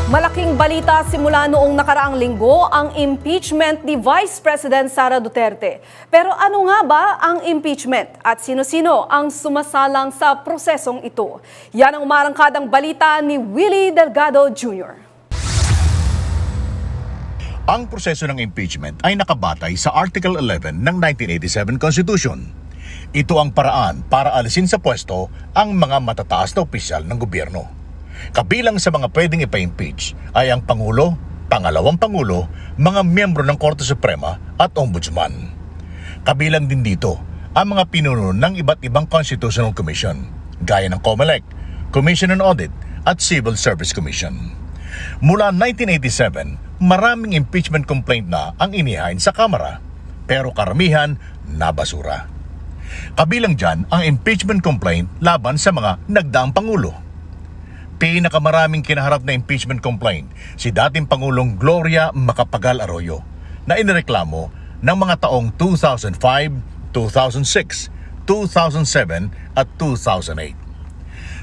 Malaking balita simula noong nakaraang linggo ang impeachment ni Vice President Sara Duterte. Pero ano nga ba ang impeachment at sino-sino ang sumasalang sa prosesong ito? Yan ang umarangkadang balita ni Willie Delgado Jr. Ang proseso ng impeachment ay nakabatay sa Article 11 ng 1987 Constitution. Ito ang paraan para alisin sa pwesto ang mga matataas na opisyal ng gobyerno. Kabilang sa mga pwedeng ipa-impeach ay ang Pangulo, Pangalawang Pangulo, mga miyembro ng Korte Suprema at Ombudsman. Kabilang din dito ang mga pinuno ng iba't ibang Constitutional Commission, gaya ng COMELEC, Commission on Audit at Civil Service Commission. Mula 1987, maraming impeachment complaint na ang inihain sa Kamara, pero karamihan nabasura. Kabilang dyan ang impeachment complaint laban sa mga nagdaang Pangulo. Pinakamaraming kinaharap na impeachment complaint si dating Pangulong Gloria Macapagal Arroyo na inireklamo ng mga taong 2005, 2006, 2007 at 2008.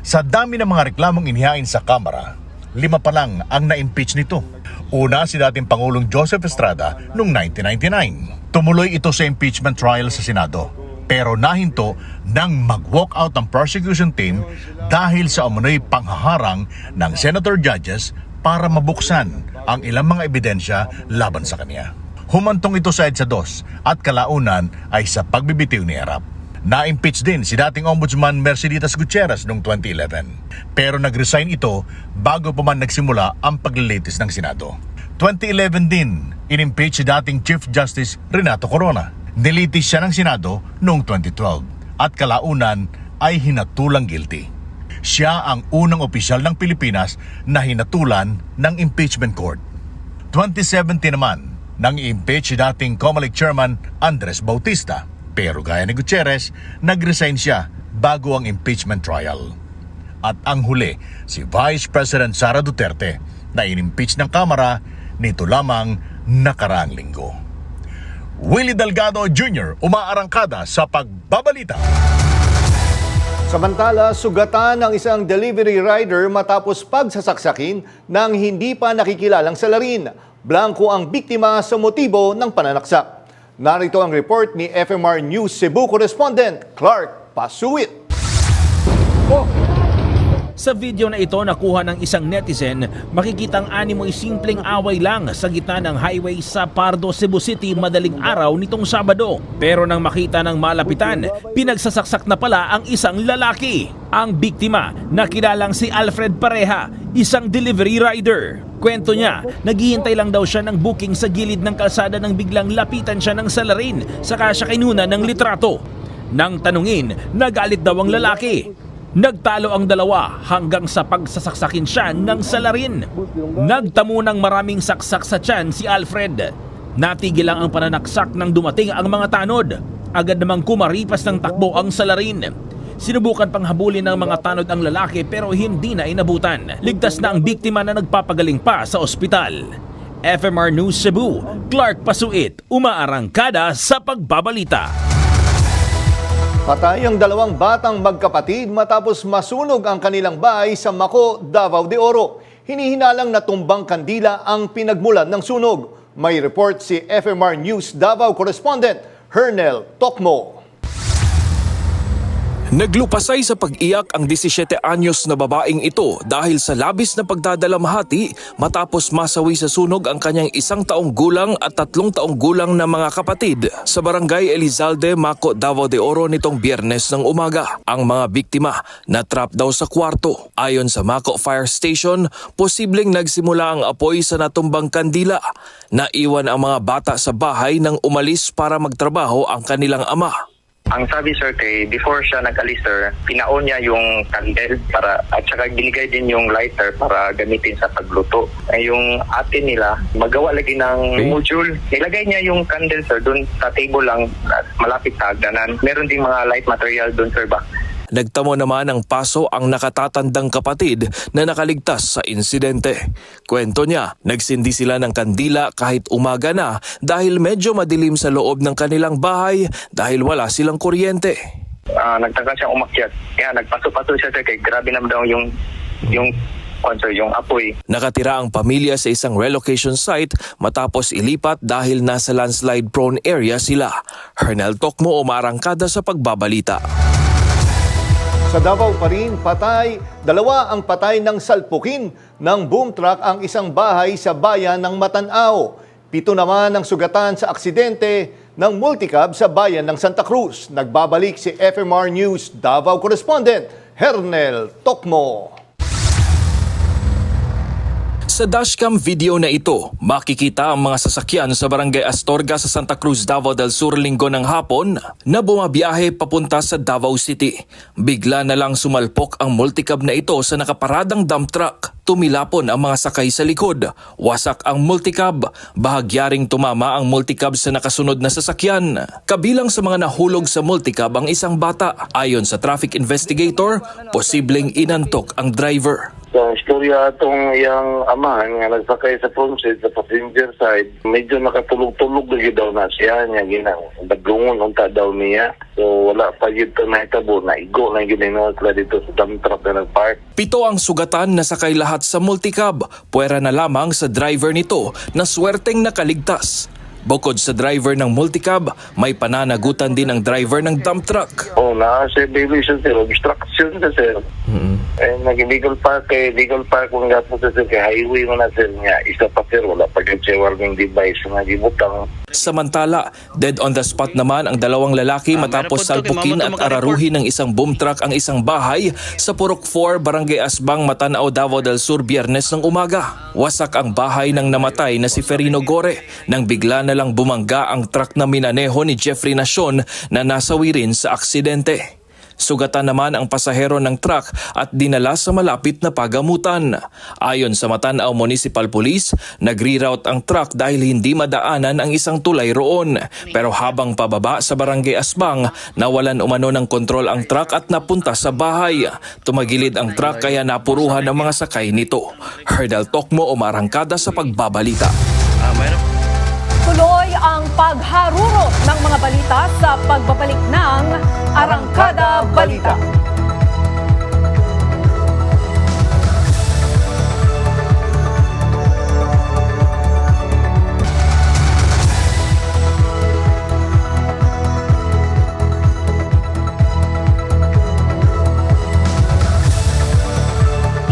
Sa dami ng mga reklamong inihain sa Kamara, 5 pa lang ang na-impeach nito. Una si dating Pangulong Joseph Estrada noong 1999. Tumuloy ito sa impeachment trial sa Senado, pero nahinto nang mag-walk out ang prosecution team dahil sa umano'y panghaharang ng senator judges para mabuksan ang ilang mga ebidensya laban sa kanya. Humantong ito sa EDSA 2 at kalaunan ay sa pagbibitiw ni Erap. Na-impeach din si dating Ombudsman Merceditas Gutierrez noong 2011. Pero nag-resign ito bago pa man nagsimula ang paglilitis ng Senado. 2011 din, in-impeach si dating Chief Justice Renato Corona. Nilitis siya ng Senado noong 2012 at kalaunan ay hinatulang guilty. Siya ang unang opisyal ng Pilipinas na hinatulan ng impeachment court. 2017 naman, nang i-impeach si dating COMELEC Chairman Andres Bautista. Pero gaya ni Gutierrez, nag-resign siya bago ang impeachment trial. At ang huli, si Vice President Sara Duterte na in-impeach ng Kamara nito lamang nakaraang linggo. Willie Delgado Jr. umaarangkada sa pagbabalita. Samantala, sugatan ng isang delivery rider matapos pagsasaksakin ng hindi pa nakikilalang salarin. Blanco ang biktima sa motibo ng pananaksak. Narito ang report ni FMR News Cebu correspondent Clark Pasuit. Sa video na ito nakuha ng isang netizen, makikitang animoy simpleng away lang sa gitna ng highway sa Pardo, Cebu City madaling araw nitong Sabado. Pero nang makita ng malapitan, pinagsasaksak na pala ang isang lalaki. Ang biktima, nakilalang si Alfred Pareha, isang delivery rider. Kwento niya, naghihintay lang daw siya ng booking sa gilid ng kalsada nang biglang lapitan siya ng salarin, saka siya kinuna ng litrato. Nang tanungin, nagalit daw ang lalaki. Nagtalo ang dalawa hanggang sa pagsasaksakin siya ng salarin. Nagtamo ng maraming saksak sa tiyan si Alfred. Natigil lang ang pananaksak nang dumating ang mga tanod. Agad namang kumaripas ng takbo ang salarin. Sinubukan pang habulin ng mga tanod ang lalaki pero hindi na inabutan. Ligtas na ang biktima na nagpapagaling pa sa ospital. FMR News Cebu, Clark Pasuit, umaarangkada sa pagbabalita. Patay ang 2 batang magkapatid matapos masunog ang kanilang bahay sa Maco, Davao de Oro. Hinihinalang na tumbang kandila ang pinagmulan ng sunog. May report si FMR News Davao correspondent Hernel Tokmo. Naglupasay sa pag-iyak ang 17 anyos na babaeng ito dahil sa labis na pagdadalamhati matapos masawi sa sunog ang kanyang 1 taong gulang at 3 taong gulang na mga kapatid sa barangay Elizalde, Maco, Davao de Oro nitong Biyernes ng umaga. Ang mga biktima na trap daw sa kwarto. Ayon sa Maco Fire Station, posibleng nagsimula ang apoy sa natumbang kandila. Naiwan ang mga bata sa bahay nang umalis para magtrabaho ang kanilang ama. Ang sabi sir kay before siya nag-alis sir, pinaon niya yung candle para at saka binigay din yung lighter para gamitin sa pagluto. Ay yung ate nila magawa lagi ng module. Nilagay niya yung candle sir doon sa table lang malapit sa hagdanan. Meron ding mga light material doon sir ba. Nagtamo naman ng paso ang nakatatandang kapatid na nakaligtas sa insidente. Kwento niya, nagsindi sila ng kandila kahit umaga na dahil medyo madilim sa loob ng kanilang bahay dahil wala silang kuryente. Nagtangka siyang umakyat. Kaya nagpaso-paso siya kay grabe naman daw yung apoy. Nakatira ang pamilya sa isang relocation site matapos ilipat dahil nasa landslide prone area sila. Hernel Tokmo, umarangkada sa pagbabalita. Sa Davao pa rin, dalawa ang patay ng salpukin ng boom truck ang isang bahay sa bayan ng Matanao. 7 naman ang sugatan sa aksidente ng multicab sa bayan ng Santa Cruz. Nagbabalik si FMR News Davao correspondent Hernel Tokmo. Sa dashcam video na ito, makikita ang mga sasakyan sa Barangay Astorga sa Santa Cruz, Davao del Sur linggo ng hapon na bumabiyahe papunta sa Davao City. Bigla na lang sumalpok ang multicab na ito sa nakaparadang dump truck. Tumilapon ang mga sakay sa likod. Wasak ang multicab. Bahagyaring tumama ang multicab sa nakasunod na sasakyan. Kabilang sa mga nahulog sa multicab ang isang bata. Ayon sa traffic investigator, posibleng inantok ang driver. Sa istorya itong iyang amahan nga nagsakay sa front seat sa passenger side, medyo nakatulog-tulog lagi daw na siya niya ginang naglungon unta daw niya. So wala pa yun ito nahitabo na igo na gininood dito sa dump truck na nagpark. 7 ang sugatan na sakay lahat sa multicab. Puwera na lamang sa driver nito na swerteng nakaligtas. Bukod sa driver ng multicab, may pananagutan din ang driver ng dump truck. Sa violation sir, obstruction sa sir. Nag-legal park kung nga po sa sir, kay highway mo na sir nga, isa pa sir, wala pa siya warning device nga gibutang. Samantala, dead on the spot naman ang 2 lalaki matapos salpukin at araruhin ng isang boom truck ang isang bahay sa Purok 4, Barangay Asbang, Matanao, Davao del Sur, Biyernes ng umaga. Wasak ang bahay ng namatay na si Ferino Gore nang bigla na lang bumangga ang truck na minaneho ni Jeffrey Nacion na nasawi rin sa aksidente. Sugatan naman ang pasahero ng truck at dinala sa malapit na pagamutan. Ayon sa Matanao Municipal Police, nag-reroute ang truck dahil hindi madaanan ang isang tulay roon. Pero habang pababa sa Barangay Asbang, nawalan umano ng kontrol ang truck at napunta sa bahay. Tumagilid ang truck kaya napuruhan ang mga sakay nito. Herdal Tokmo, umarangkada sa pagbabalita. Tuloy ang pagharurot ng mga balita sa pagbabalik ng Arangkada Balita.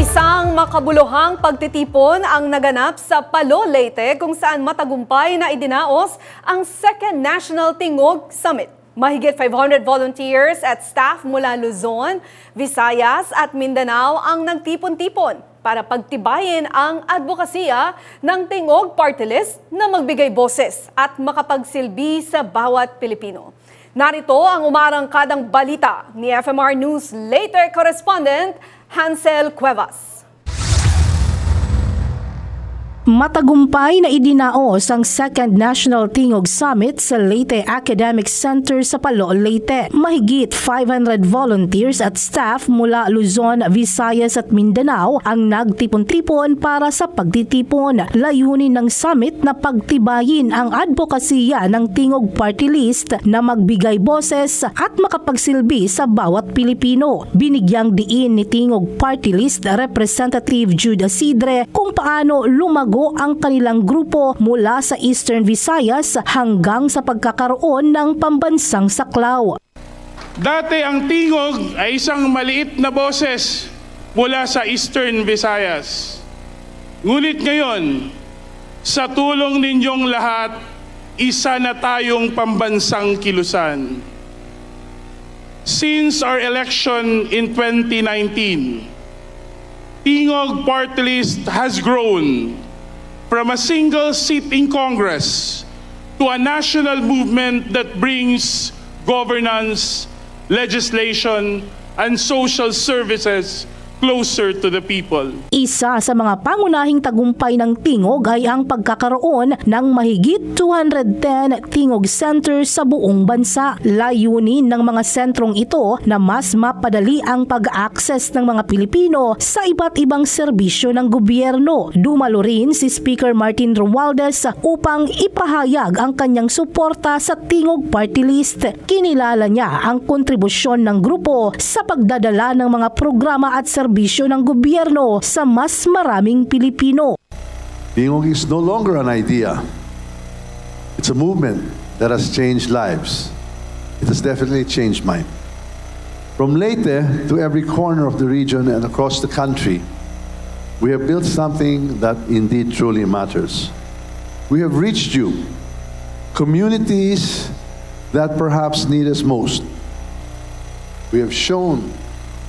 Isang makabuluhang pagtitipon ang naganap sa Palo, Leyte kung saan matagumpay na idinaos ang Second National Tingog Summit. Mahigit 500 volunteers at staff mula Luzon, Visayas at Mindanao ang nagtipon-tipon para pagtibayin ang advokasya ng Tingog Party List na magbigay boses at makapagsilbi sa bawat Pilipino. Narito ang umarangkadang balita ni FMR News Leyte correspondent Hansel Cuevas. Matagumpay na idinaos ang Second National Tingog Summit sa Leyte Academic Center sa Palo, Leyte. Mahigit 500 volunteers at staff mula Luzon, Visayas at Mindanao ang nagtipon-tipon para sa pagtitipon. Layunin ng summit na pagtibayin ang advokasya ng Tingog Party List na magbigay boses at makapagsilbi sa bawat Pilipino. Binigyang diin ni Tingog Party List Representative Jude Asidre kung paano lumago ang kanilang grupo mula sa Eastern Visayas hanggang sa pagkakaroon ng pambansang saklaw. Dati ang Tingog ay isang maliit na boses mula sa Eastern Visayas. Ngunit ngayon, sa tulong ninyong lahat, isa na tayong pambansang kilusan. Since our election in 2019, Tingog Party List has grown from a single seat in Congress to a national movement that brings governance, legislation, and social services closer to the people. Isa sa mga pangunahing tagumpay ng Tingog ay ang pagkakaroon ng mahigit 210 Tingog Centers sa buong bansa. Layunin ng mga sentrong ito na mas mapadali ang pag-access ng mga Pilipino sa iba't ibang serbisyo ng gobyerno. Dumalo rin si Speaker Martin Romualdez upang ipahayag ang kanyang suporta sa Tingog Party List. Kinilala niya ang kontribusyon ng grupo sa pagdadala ng mga programa at serbisyo ng gobyerno sa mas maraming Pilipino. Tingog is no longer an idea. It's a movement that has changed lives. It has definitely changed mine. From Leyte to every corner of the region and across the country, we have built something that indeed truly matters. We have reached you, communities that perhaps need us most. We have shown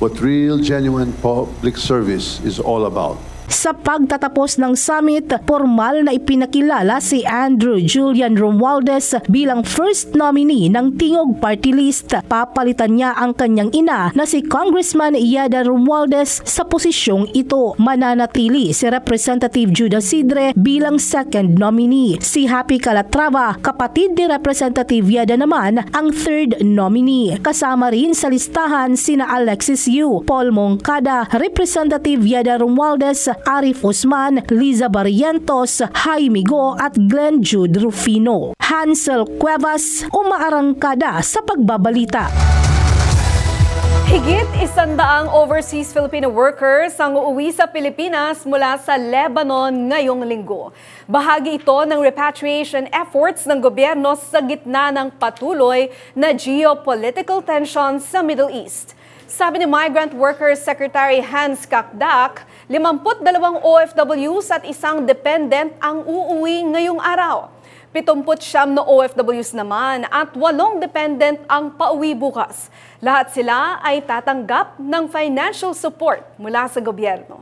what real, genuine public service is all about. Sa pagtatapos ng summit, formal na ipinakilala si Andrew Julian Romualdez bilang first nominee ng Tingog Party List. Papalitan niya ang kanyang ina na si Congressman Yada Romualdez sa posisyong ito. Mananatili si Representative Judah Sidre bilang second nominee. Si Happy Calatrava, kapatid ni Representative Yada naman, ang third nominee. Kasama rin sa listahan sina Alexis Yu, Paul Moncada, Representative Yada Romualdez, Arif Osman, Liza Barrientos, Jaime Go at Glenn Jude Rufino. Hansel Cuevas, umaarangkada sa pagbabalita. Higit 100 overseas Filipino workers ang uuwi sa Pilipinas mula sa Lebanon ngayong linggo. Bahagi ito ng repatriation efforts ng gobyerno sa gitna ng patuloy na geopolitical tensions sa Middle East. Sabi ni Migrant Workers Secretary Hans Kakdak, 52 OFWs at isang dependent ang uuwi ngayong araw. 79 na OFWs naman at 8 dependent ang pauwi bukas. Lahat sila ay tatanggap ng financial support mula sa gobyerno.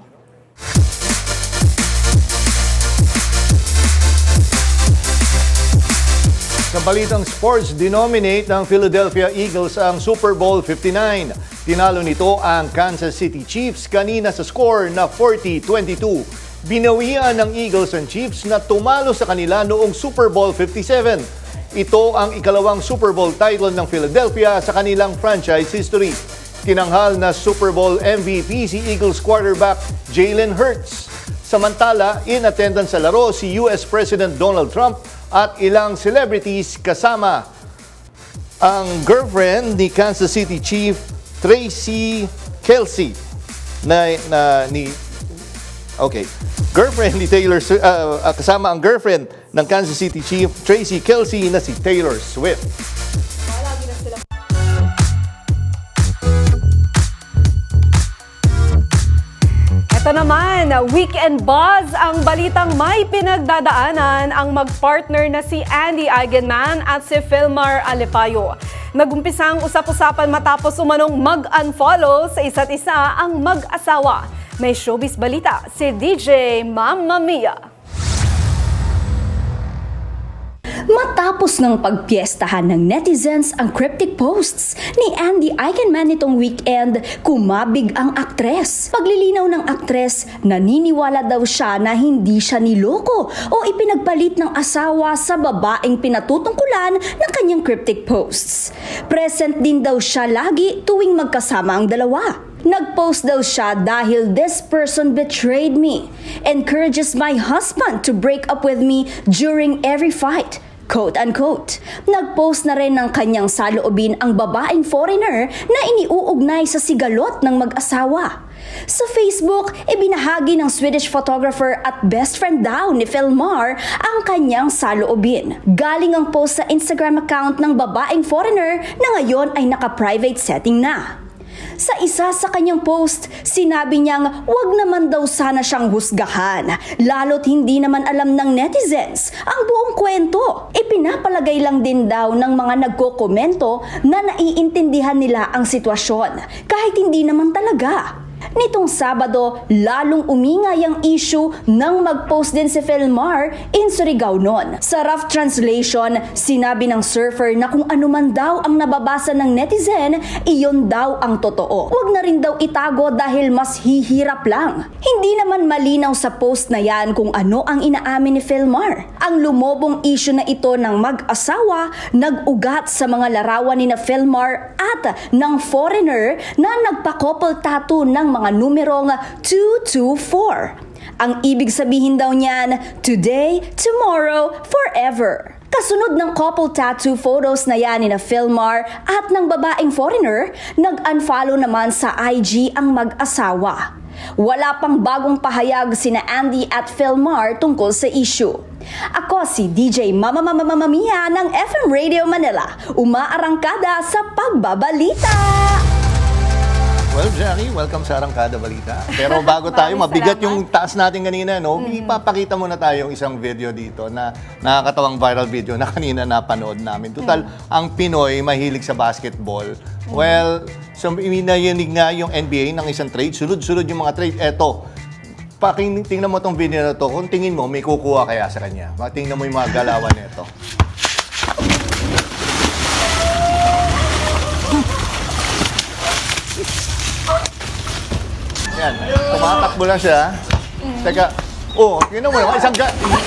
Sa balitang sports, dinominate ng Philadelphia Eagles ang Super Bowl 59. Tinalo nito ang Kansas City Chiefs kanina sa score na 40-22. Binawian ng Eagles ang Chiefs na tumalo sa kanila noong Super Bowl 57. Ito ang ikalawang Super Bowl title ng Philadelphia sa kanilang franchise history. Tinanghal na Super Bowl MVP si Eagles quarterback Jalen Hurts. Samantala, in attendance sa laro si US President Donald Trump at ilang celebrities kasama ang girlfriend ni Kansas City Chief Tracy Kelce girlfriend ni kasama ang girlfriend ng Kansas City Chief Tracy Kelce na si Taylor Swift. Ito naman, weekend buzz ang balitang may pinagdadaanan ang mag-partner na si Andy Eigenman at si Filmar Alipayo. Nagumpisang usap-usapan matapos umanong mag-unfollow sa isa't isa ang mag-asawa. May showbiz balita si DJ Mamma Mia. Matapos ng pagpiestahan ng netizens ang cryptic posts ni Andy Eigenman nitong weekend, kumabig ang aktres. Paglilinaw ng aktres, naniniwala daw siya na hindi siya niloko o ipinagpalit ng asawa sa babaeng pinatutungkulan ng kanyang cryptic posts. Present din daw siya lagi tuwing magkasama ang dalawa. Nag-post daw siya dahil this person betrayed me, encourages my husband to break up with me during every fight. Quote-unquote. Nag-post na rin ng kanyang saloobin ang babaeng foreigner na iniuugnay sa sigalot ng mag-asawa. Sa Facebook, ibinahagi ng Swedish photographer at best friend daw ni Filmar ang kanyang saloobin. Galing ang post sa Instagram account ng babaeng foreigner na ngayon ay naka-private setting na. Sa isa sa kanyang post, sinabi niyang wag naman daw sana siyang husgahan, lalo't hindi naman alam ng netizens ang buong kwento. Ipinapalagay lang din daw ng mga nagko-komento na naiintindihan nila ang sitwasyon, kahit hindi naman talaga. Nitong Sabado, lalong umingay ang issue nang mag-post din si Filmar in Surigao noon. Sa rough translation, sinabi ng surfer na kung ano man daw ang nababasa ng netizen, iyon daw ang totoo. Huwag na rin daw itago dahil mas hihirap lang. Hindi naman malinaw sa post na yan kung ano ang inaamin ni Filmar. Ang lumobong issue na ito ng mag-asawa nag-ugat sa mga larawan ni na Filmar at ng foreigner na nagpa-couple tattoo ng mga numerong 224. Ang ibig sabihin daw niyan, today, tomorrow, forever. Kasunod ng couple tattoo photos na yan ni na Filmar at ng babaeng foreigner, nag-unfollow naman sa IG ang mag-asawa. Wala pang bagong pahayag sina Andy at Filmar tungkol sa issue. Ako si DJ Mama Mia ng FM Radio Manila, umaarangkada sa pagbabalita. Well, Jackie, welcome sa Arangkada Balita. Pero bago tayo, mabigat yung taas natin kanina, no? Ipapakita muna tayo yung isang video dito na nakakatawang viral video na kanina napanood namin. Total, ang Pinoy mahilig sa basketball. Well, so inayinig nga yung NBA ng isang trade. Sunod-sunod yung mga trade. Eto, tingnan mo tong video na to. Kung tingin mo, may kukuha kaya sa kanya. Tingnan mo yung mga galawan nito. Yan, tumatakbo lang siya. Teka, tingnan mo naman,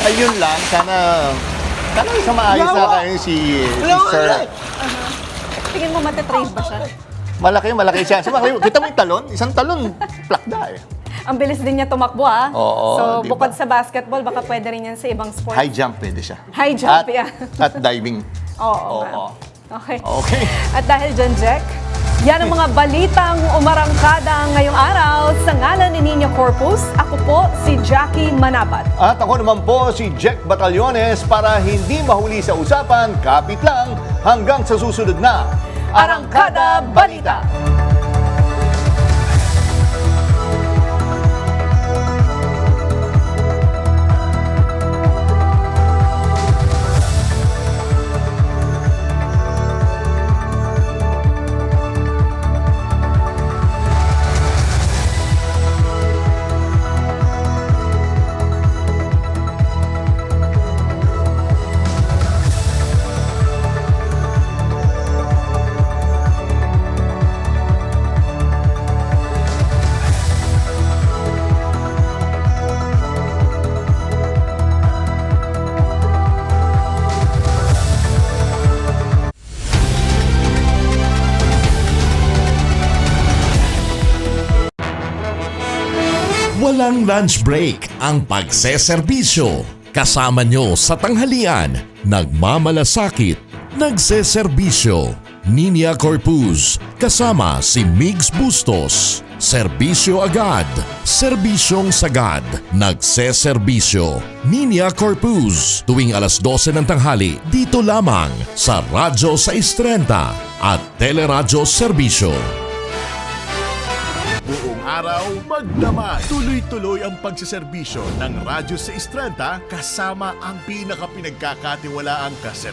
ayun lang, sana isang maayos na kayo si Sir. Tingin mo matitrade ba siya? Malaki siya. Kita mo yung talon? Isang talon, plakda eh. Ang bilis din niya tumakbo, ah. Oo, so, diba? bukod sa basketball, baka pwede rin yan sa ibang sports. High jump pwede siya. High jump, yeah. At diving. Oo. Okay. Okay. At dahil dyan, Jack, yan ang mga balitang umarangkada ngayong araw. Sa ngalan ni Nina Corpus, ako po si Jackie Manapat. At ako naman po si Jack Batallones para hindi mahuli sa usapan, kapit lang hanggang sa susunod na Arangkada Balita. Walang lunch break ang pagseserbisyo. Kasama nyo sa tanghalian, nagmamalasakit, nagseserbisyo. Nina Corpus, kasama si Migs Bustos. Serbisyo agad, serbisyong sagad, nagseserbisyo. Nina Corpus, tuwing alas 12 ng tanghali, dito lamang sa Radyo 630 at Teleradyo Serbisyo. Buong araw, magdamag. Tuloy-tuloy ang pagsiserbisyo ng Radyo 630 kasama ang pinakapinagkakatiwalaang